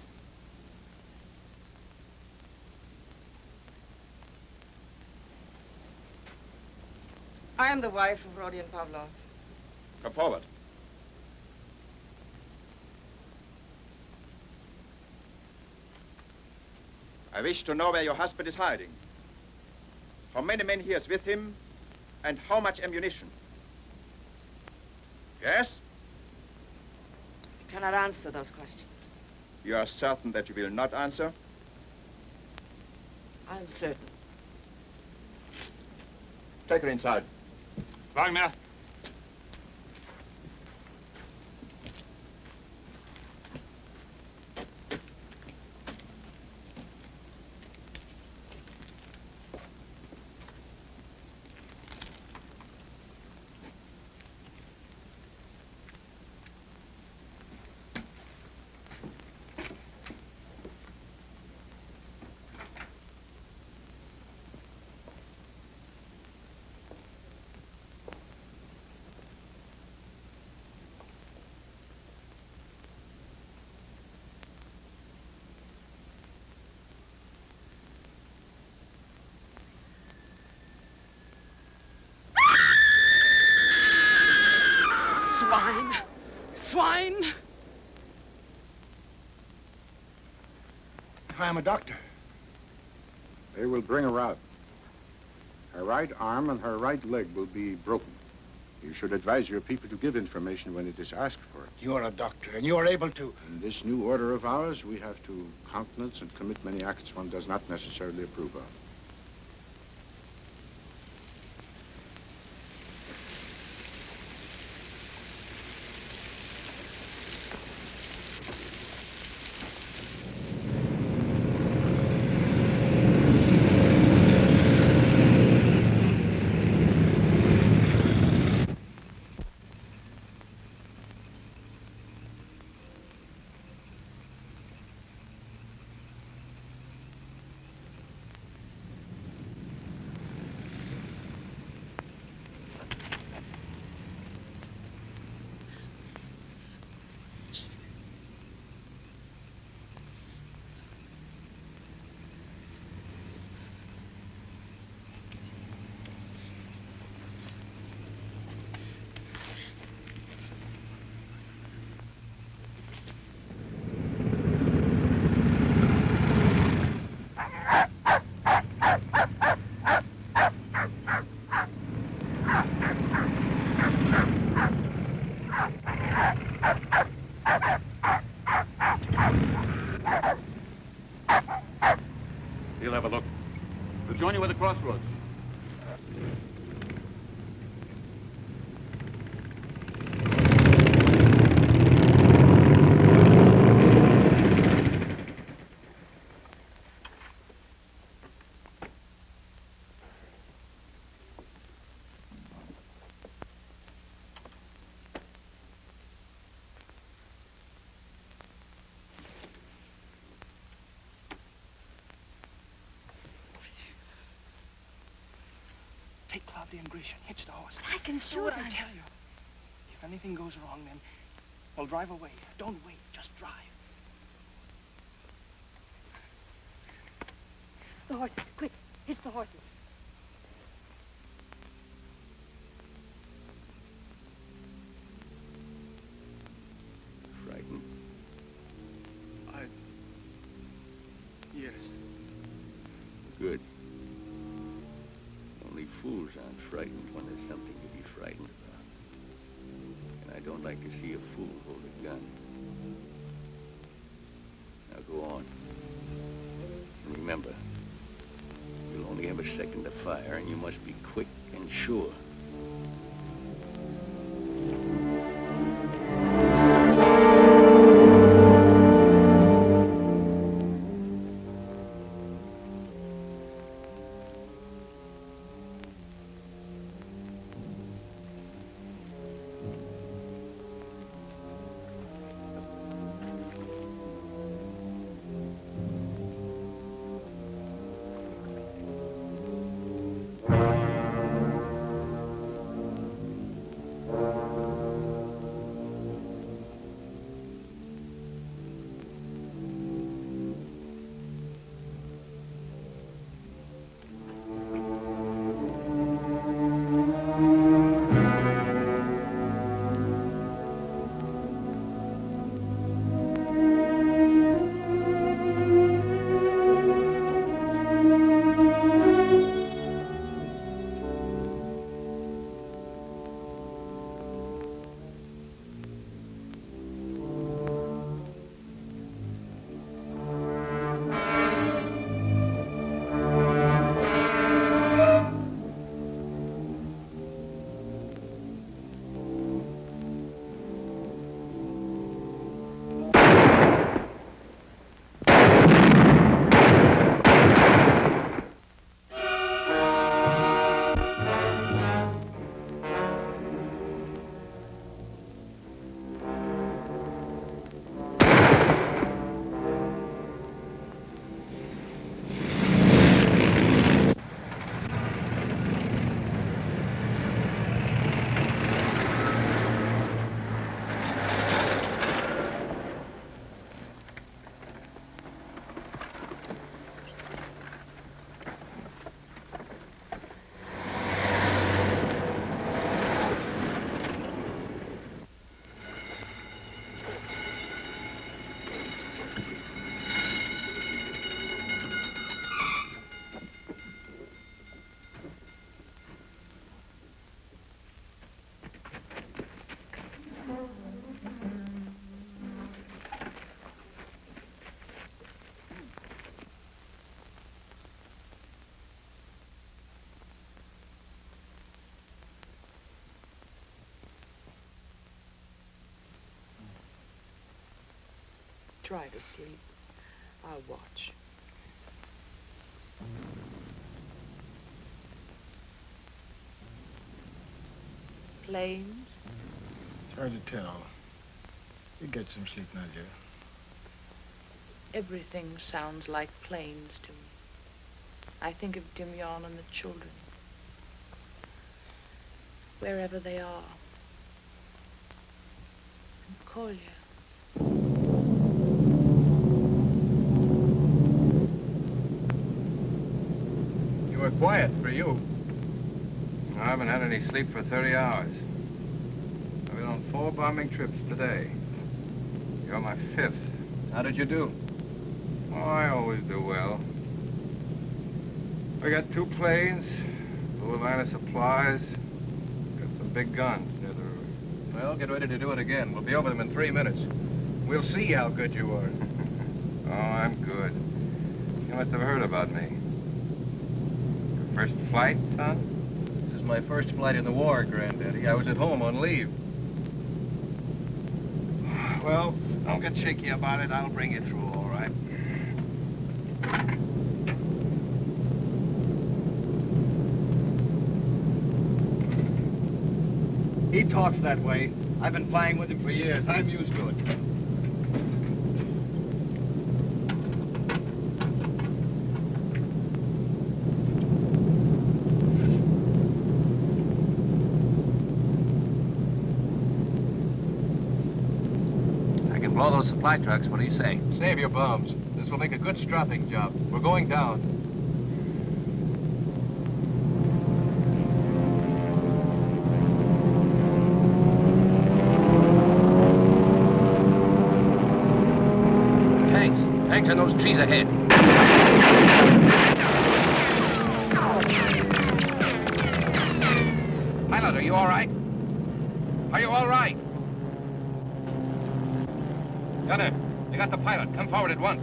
I am the wife of Rodion Pavlov. Come forward. I wish to know where your husband is hiding. How many men he has with him, and how much ammunition. Yes? I cannot answer those questions. You are certain that you will not answer? I am certain. Take her inside. Wagner. Swine! Swine! I am a doctor. They will bring her out. Her right arm and her right leg will be broken. You should advise your people to give information when it is asked for. You are a doctor, and you are able to... In this new order of ours, we have to countenance and commit many acts one does not necessarily approve of. He'll have a look. We'll join you at the crossroads. Take Claudia and Grisha. Hitch the horse. I can Do shoot what I him. tell you. If anything goes wrong, then we'll drive away. Don't wait. Just drive. The horses. Quick. Hitch the horses. Frightened? Yes. Good. Only fools aren't frightened when there's something to be frightened about. And I don't like to see a fool hold a gun. Now go on. And remember, you'll only have a second to fire, and you must be quick and sure. Try to sleep. I'll watch. Planes? It's hard to tell. You get some sleep now, dear. Everything sounds like planes to me. I think of Dimyon and the children. Wherever they are. And Kolya. You were quiet for you. I haven't had any sleep for 30 hours. I've been on 4 bombing trips today. You're my 5th. How did you do? Oh, I always do well. We got 2 planes, a little line of supplies, got some big guns near the river. Well, get ready to do it again. We'll be over them in 3 minutes. We'll see how good you are. Oh, I'm good. You must have heard about me. Your first flight, son? This is my first flight in the war, Granddaddy. I was at home on leave. Well, don't get shaky about it. I'll bring you through, all right? He talks that way. I've been flying with him for years. I'm used to it. I can blow those supply trucks. What do you say? Save your bombs. This will make a good strapping job. We're going down. Tanks in those trees ahead. Pilot, are you all right? Are you all right? Gunner, you got the pilot. Come forward at once.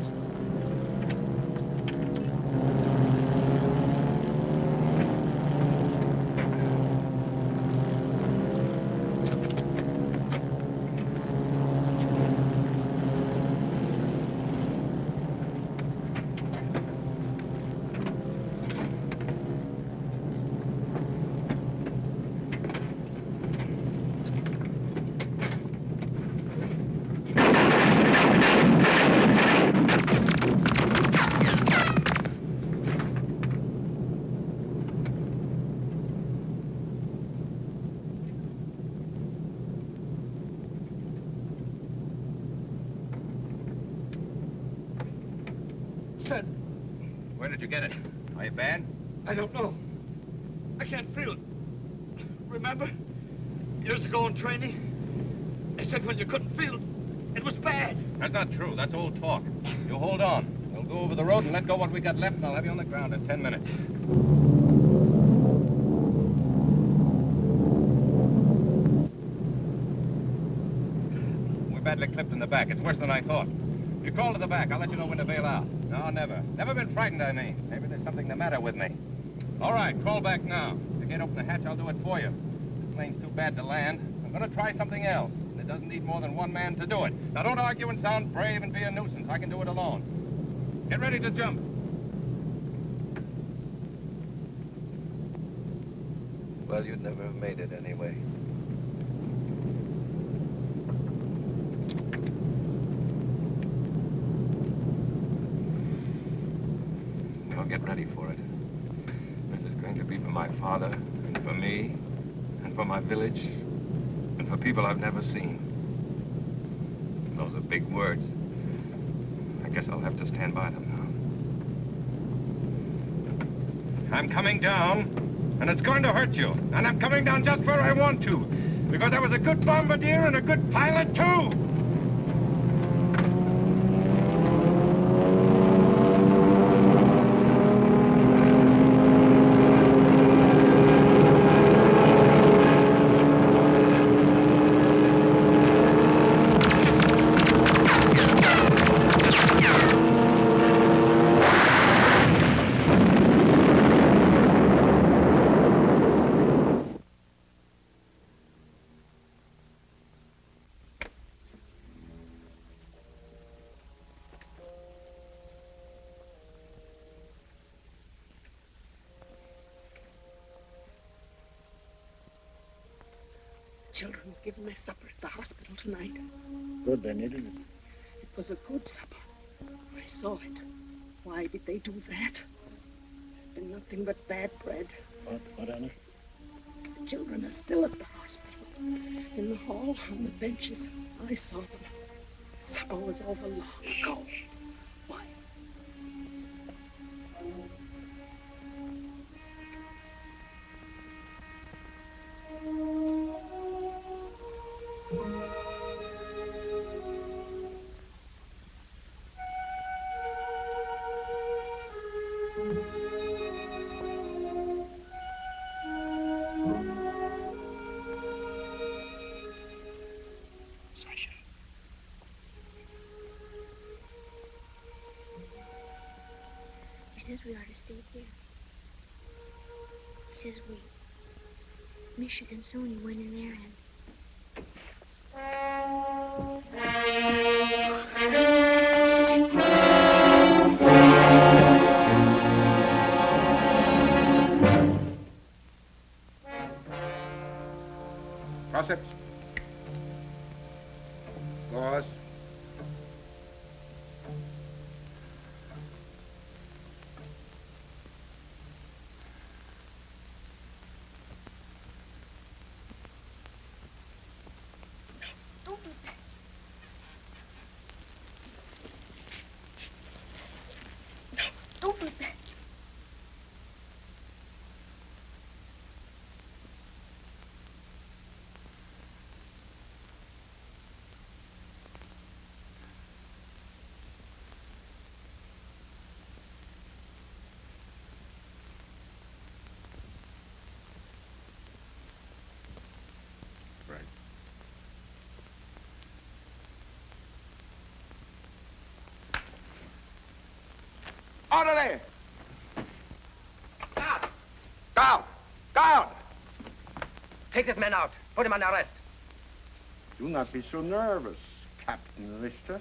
Said, Where did you get it? Are you bad? I don't know. I can't feel it. Remember? Years ago in training, they said when you couldn't feel it, it was bad. That's not true. That's old talk. You hold on. We'll go over the road and let go what we got left, and I'll have you on the ground in 10 minutes. We're badly clipped in the back. It's worse than I thought. You crawl to the back. I'll let you know when to bail out. No, never. Never been frightened, I mean. Maybe there's something the matter with me. All right, crawl back now. If you can't open the hatch, I'll do it for you. This plane's too bad to land. I'm going to try something else. And it doesn't need more than 1 man to do it. Now, don't argue and sound brave and be a nuisance. I can do it alone. Get ready to jump. Well, you'd never have made it anyway. Well, get ready for it. This is going to be for my father, and for me, and for my village, and for people I've never seen. Those are big words. I guess I'll have to stand by them now. I'm coming down, and it's going to hurt you. And I'm coming down just where I want to, because I was a good bombardier and a good pilot, too. children were given their supper at the hospital tonight. Good then, isn't it? It was a good supper. I saw it. Why did they do that? There's been nothing but bad bread. What, Anna? The children are still at the hospital. In the hall, on the benches. I saw them. Supper was over long ago. Why? He says we are to stay here. He says we. Michigan Sony went in there and... Forceps. Gauze. Don't do that. No, don't do that. Orderly! Guard! Guard! Take this man out. Put him on arrest. Do not be so nervous, Captain Richter.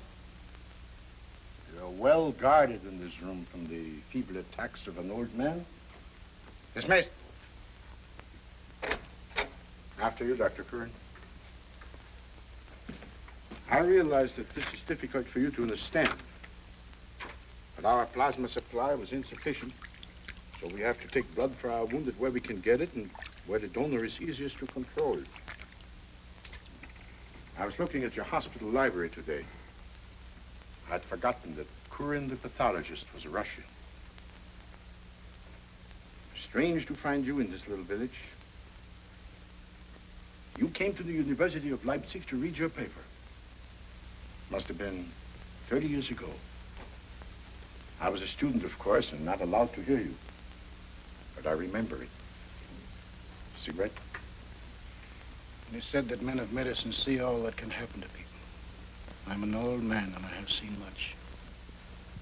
You're well guarded in this room from the feeble attacks of an old man. Dismissed. After you, Dr. Curran. I realize that this is difficult for you to understand. But our plasma supply was insufficient, so we have to take blood for our wounded where we can get it and where the donor is easiest to control. I was looking at your hospital library today. I'd forgotten that Curran, the pathologist, was a Russian. Strange to find you in this little village. You came to the University of Leipzig to read your paper. Must have been 30 years ago. I was a student, of course, and not allowed to hear you. But I remember it. Cigarette? It is said that men of medicine see all that can happen to people. I'm an old man, and I have seen much.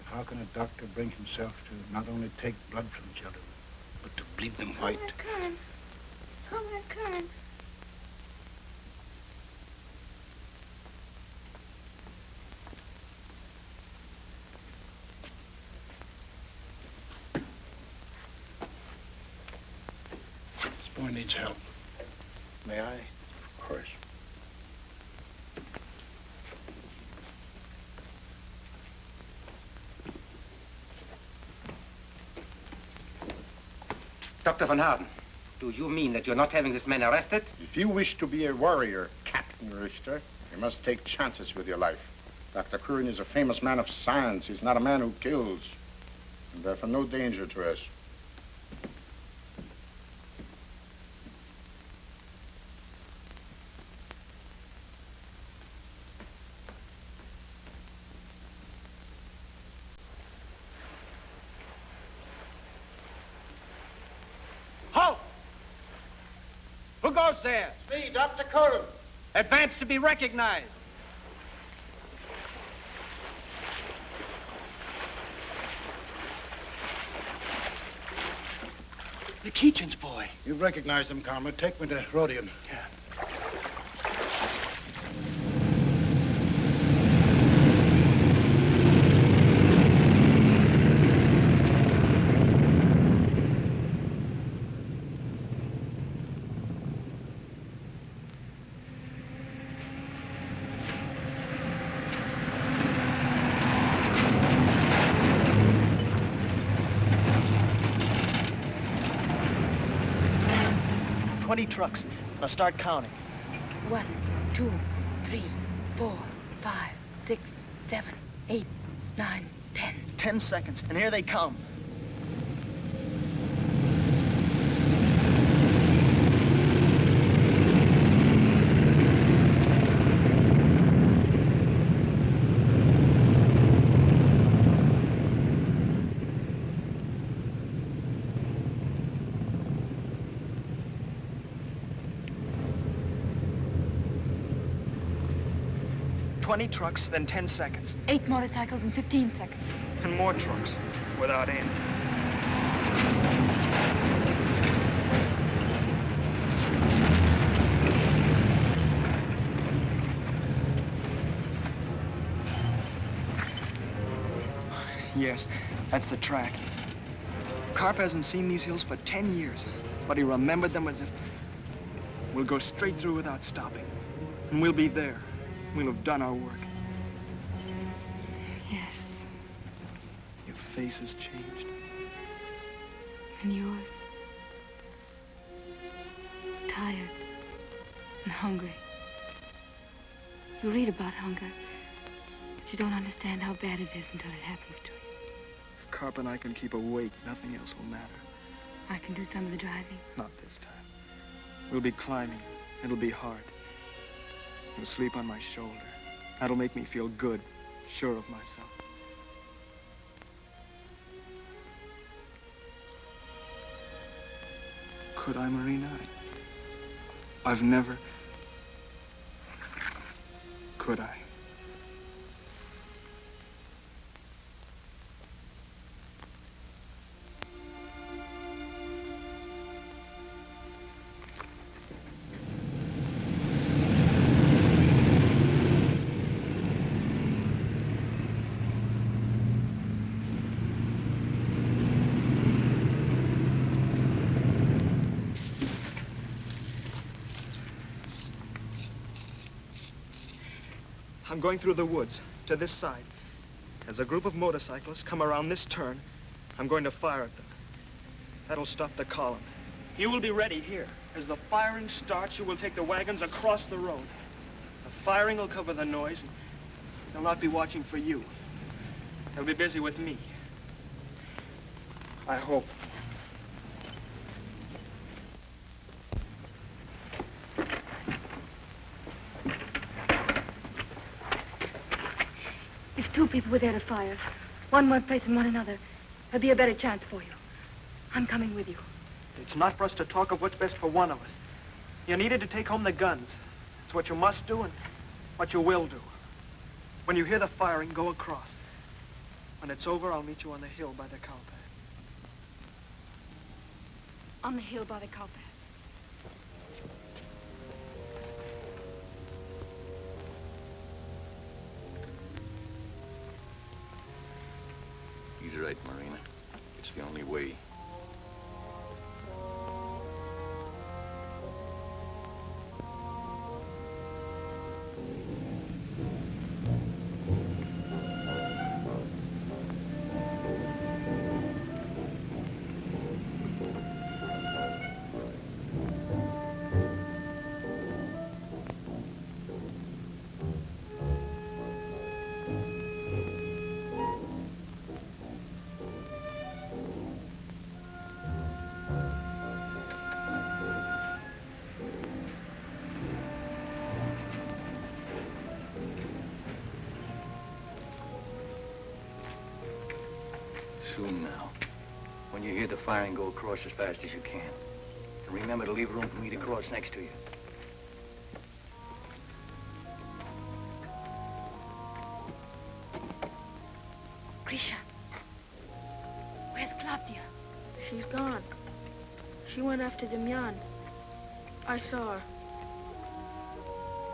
How can a doctor bring himself to not only take blood from children, but to bleed them white? Comrade Kern. Comrade Kern. This boy needs help. May I? Of course. Dr. Van Harden, do you mean that you're not having this man arrested? If you wish to be a warrior, Captain Richter, you must take chances with your life. Dr. Curran is a famous man of science. He's not a man who kills. And therefore no danger to us. Halt! Who goes there? It's me, Dr. Curran. Advance to be recognized. The Keechan's boy. You recognize him, comrade. Take me to Rodion. Yeah. 20 trucks. Now start counting. 1, 2, 3, 4, 5, 6, 7, 8, 9, 10. 10 seconds, and here they come. Trucks, then 10 seconds. 8 motorcycles in 15 seconds. And more trucks, without end. Yes, that's the track. Carp hasn't seen these hills for 10 years, but he remembered them as if... We'll go straight through without stopping, and we'll be there. We'll have done our work. Yes. Your face has changed. And yours? It's tired and hungry. You read about hunger, but you don't understand how bad it is until it happens to you. If Carp and I can keep awake, nothing else will matter. I can do some of the driving. Not this time. We'll be climbing. It'll be hard. You'll sleep on my shoulder. That'll make me feel good, sure of myself. Could I, Marina? I've never... Could I? I'm going through the woods, to this side. As a group of motorcyclists come around this turn, I'm going to fire at them. That'll stop the column. You will be ready here. As the firing starts, you will take the wagons across the road. The firing will cover the noise, and they'll not be watching for you. They'll be busy with me. I hope. If 2 people were there to fire, one place and one another, there'd be a better chance for you. I'm coming with you. It's not for us to talk of what's best for one of us. You needed to take home the guns. It's what you must do and what you will do. When you hear the firing, go across. When it's over, I'll meet you on the hill by the cow path. On the hill by the cow path. He's right, Marina. It's the only way. Soon now. When you hear the firing, go across as fast as you can. And remember to leave room for me to cross next to you. Grisha, where's Claudia? She's gone. She went after Demyan. I saw her.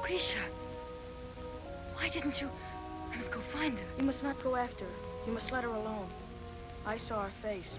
Grisha, why didn't you? I must go find her. You must not go after her. You must let her alone. I saw her face.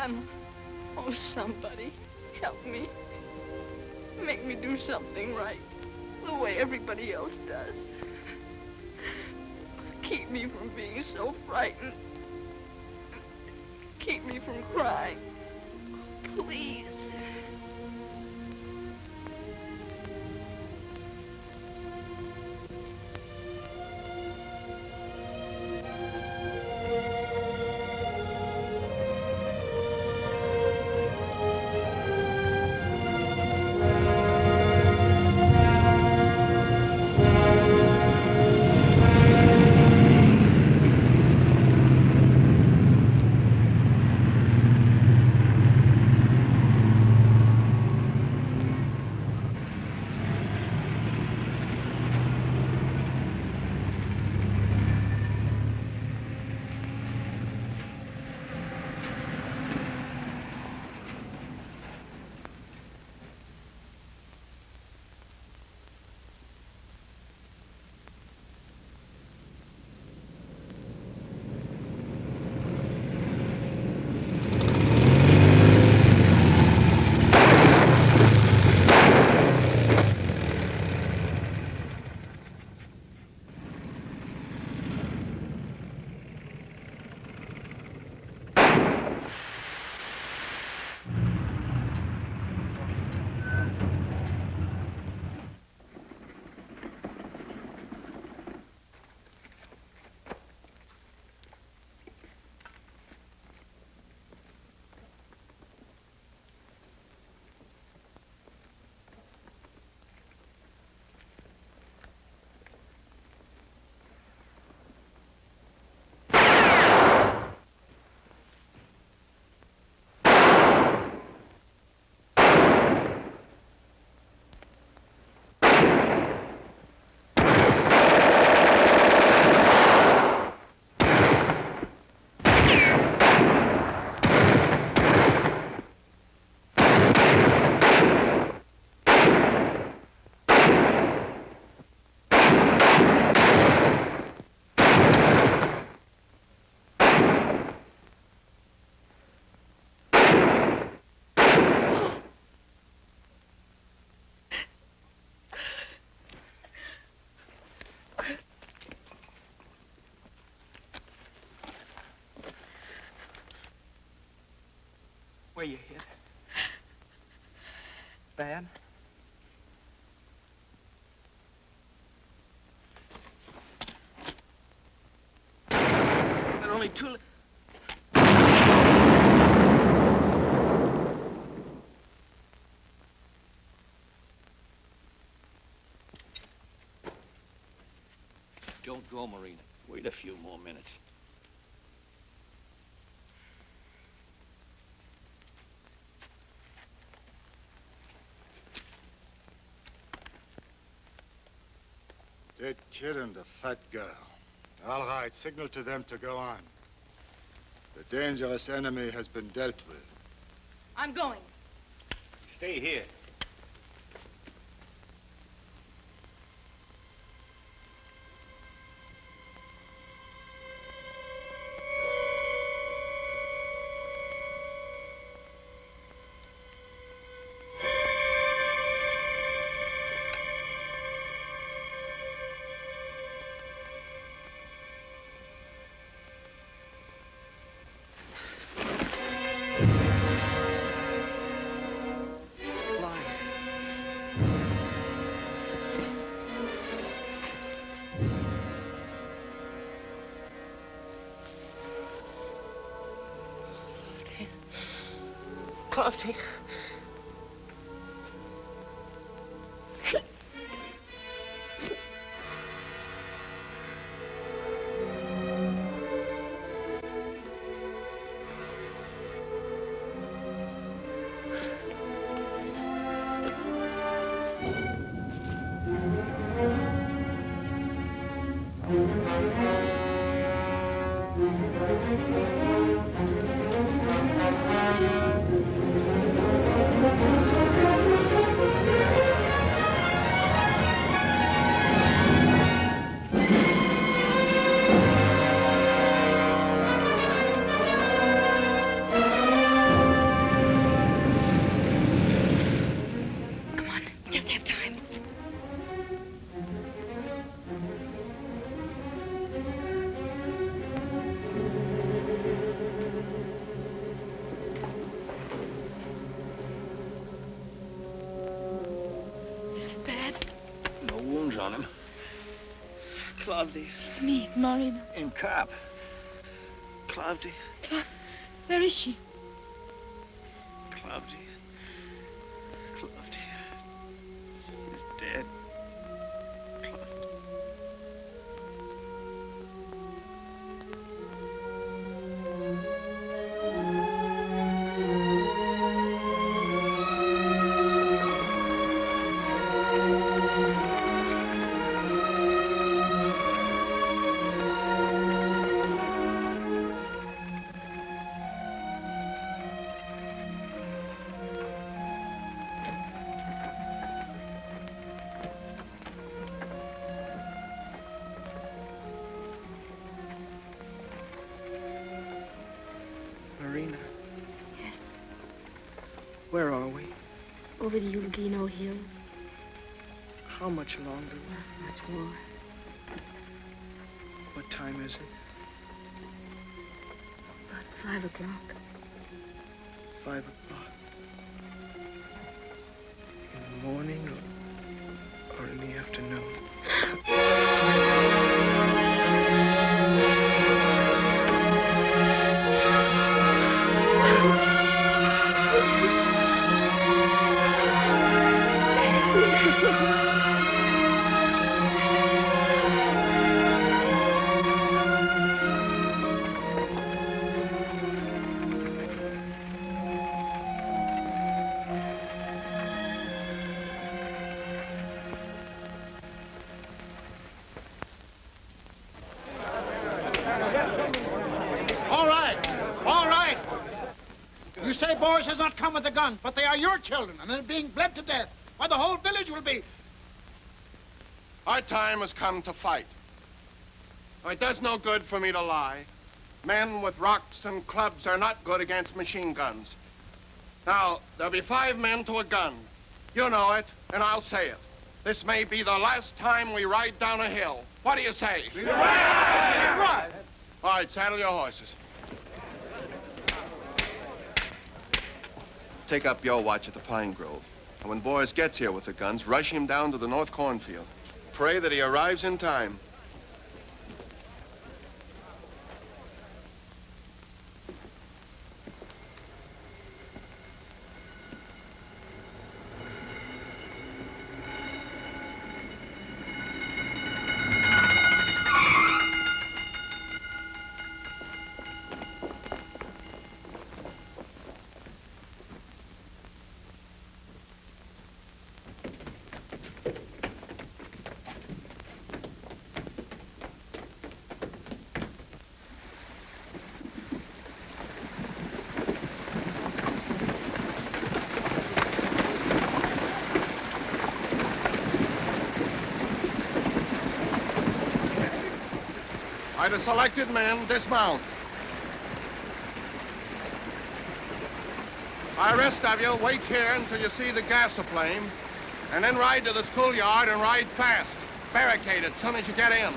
Dan. Oh, somebody, help me. Make me do something right, the way everybody else does. Keep me from being so frightened. Keep me from crying. Please. Where you hit? Bad? There are only two... Don't go, Marina. Wait a few more minutes. That kid and the fat girl. All right, signal to them to go on. The dangerous enemy has been dealt with. I'm going. Stay here. Coffee. on him. Claudia. It's me. It's Marina. In cop. Claudia. Where is she? Claudia. Claudia. He's dead. Marina. Yes. Where are we? Over the Ulgino Hills. How much longer? Not much more. What time is it? About 5 o'clock. 5 o'clock. In the morning or in the afternoon? All right. You say Boris has not come with a gun, but they are your children, and they're being bled to death. Why, the whole village will be... Our time has come to fight. It does no good for me to lie. Men with rocks and clubs are not good against machine guns. Now, there'll be 5 men to a gun. You know it, and I'll say it. This may be the last time we ride down a hill. What do you say? Right. All right, saddle your horses. Take up your watch at the Pine Grove. And when Boris gets here with the guns, rush him down to the North Cornfield. Pray that he arrives in time. The selected men dismount. The rest of you wait here until you see the gas aflame, and then ride to the schoolyard and ride fast. Barricade it as soon as you get in.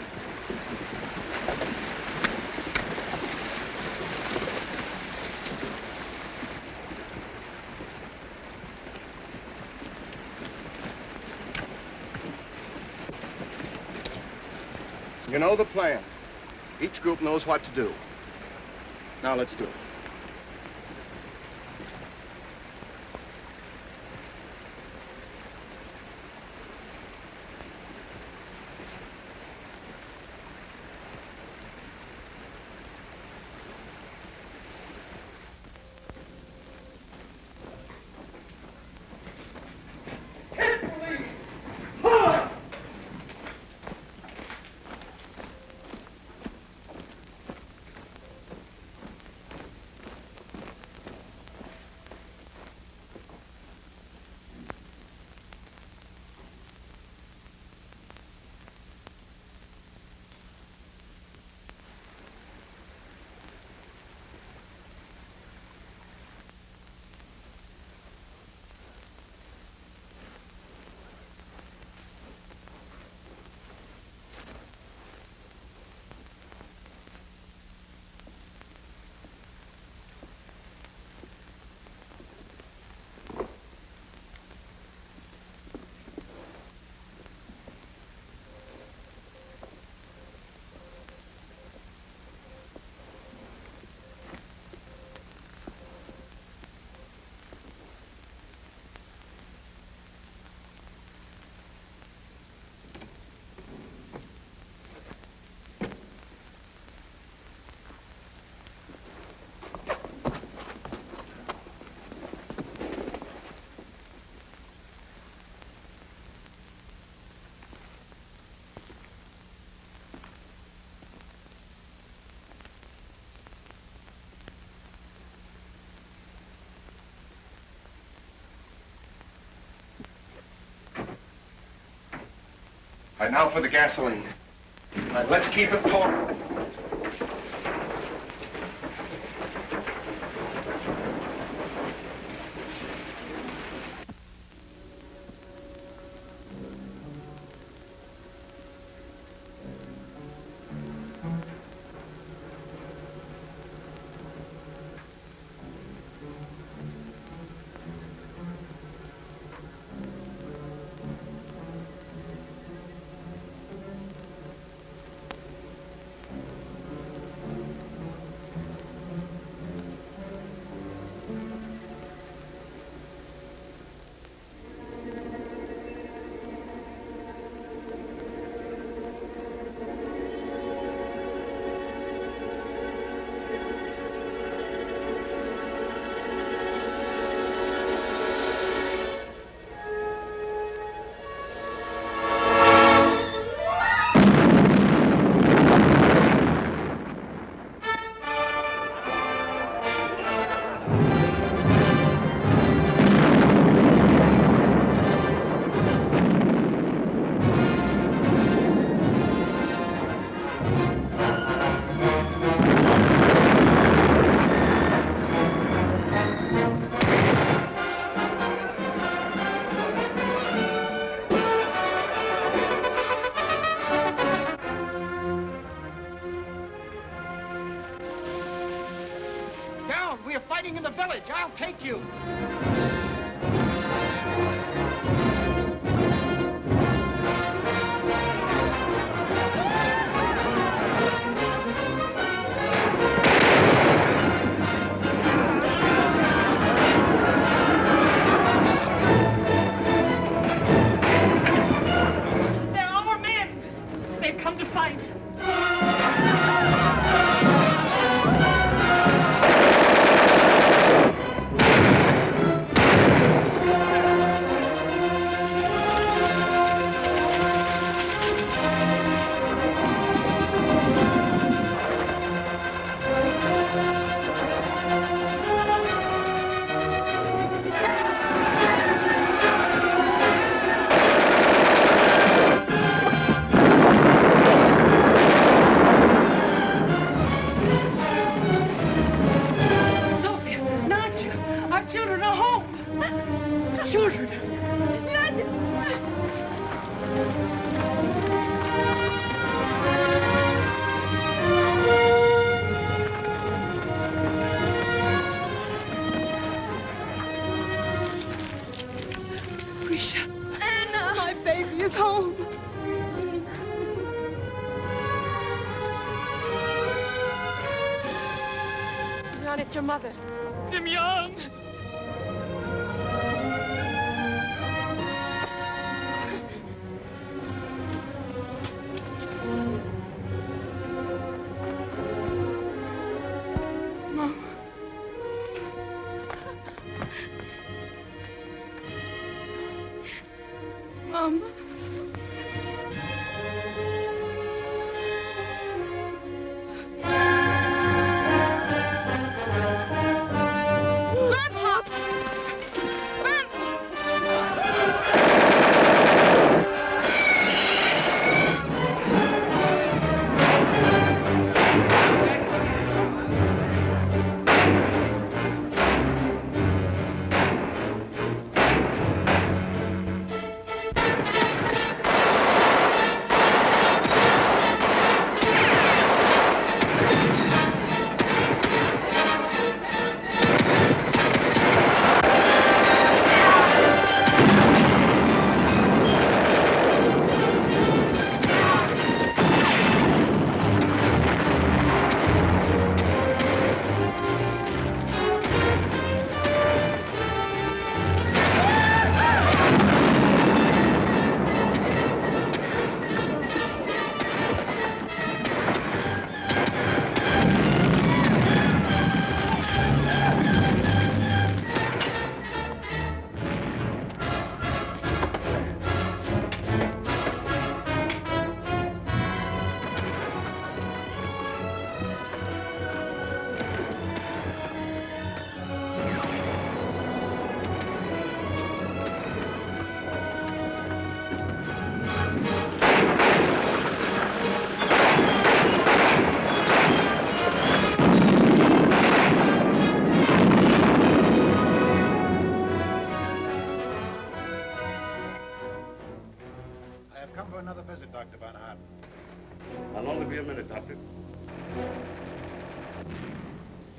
You know the plan. Each group knows what to do. Now let's do it. Right, now for the gasoline. Right, let's keep it pouring. Down! We are fighting in the village. I'll take you. They're our men. They've come to fight. Sophia, Nadja, our children are home. Children. Grisha. Anna. My baby is home. John, it's your mother. I'm young. Mom. Mom. Grandpa!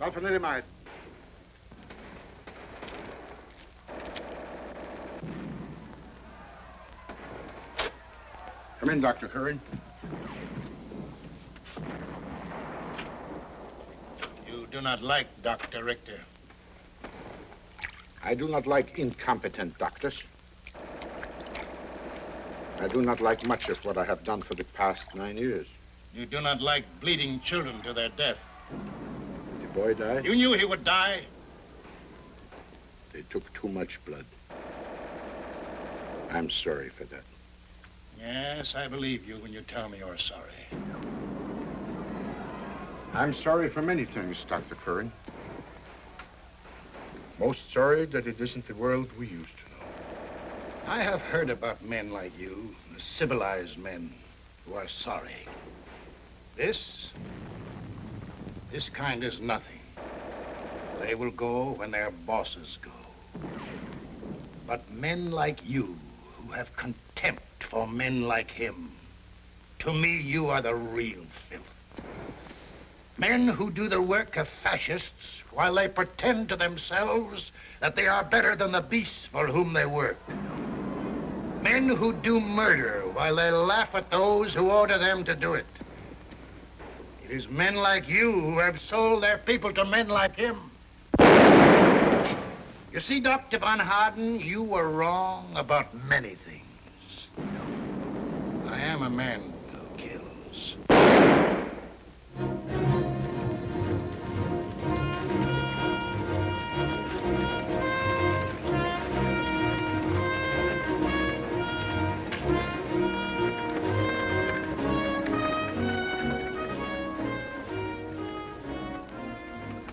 Alpha Nilimite. Come in, Dr. Curran. You do not like Dr. Richter. I do not like incompetent doctors. I do not like much of what I have done for the past 9 years. You do not like bleeding children to their death. Did the boy die? You knew he would die. They took too much blood. I'm sorry for that. Yes, I believe you when you tell me you're sorry. I'm sorry for many things, Dr. Curran. Most sorry that it isn't the world we used to know. I have heard about men like you, the civilized men who are sorry. This kind is nothing. They will go when their bosses go. But men like you, who have contempt for men like him, to me, you are the real filth. Men who do the work of fascists while they pretend to themselves that they are better than the beasts for whom they work. Men who do murder while they laugh at those who order them to do it. It is men like you who have sold their people to men like him. You see, Dr. Von Harden, you were wrong about many things. I am a man who kills.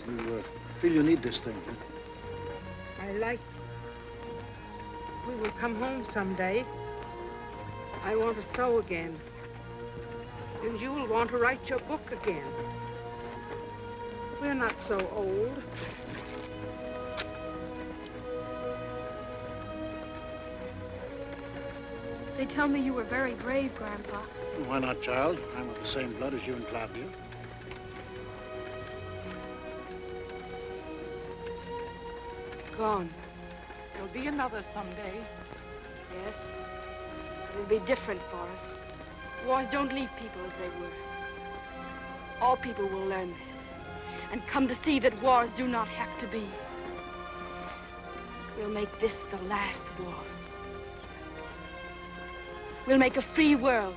You feel you need this thing, huh? I like. We will come home someday. I want to sew again. And you will want to write your book again. We're not so old. They tell me you were very brave, Grandpa. Why not, child? I'm of the same blood as you and Claudia. It's gone. There'll be another someday. Yes. It'll be different for us. Wars don't leave people as they were. All people will learn that and come to see that wars do not have to be. We'll make this the last war. We'll make a free world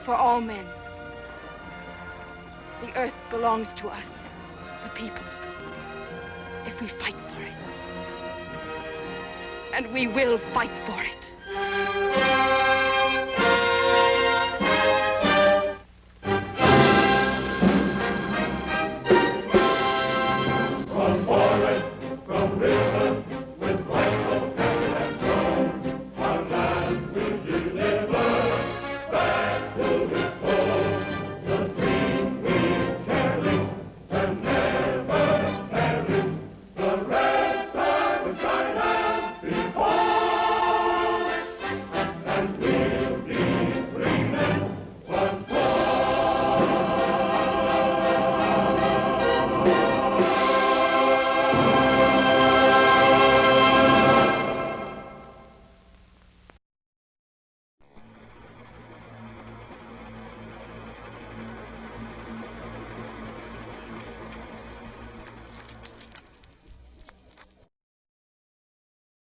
for all men. The earth belongs to us, the people, if we fight for it. And we will fight for it.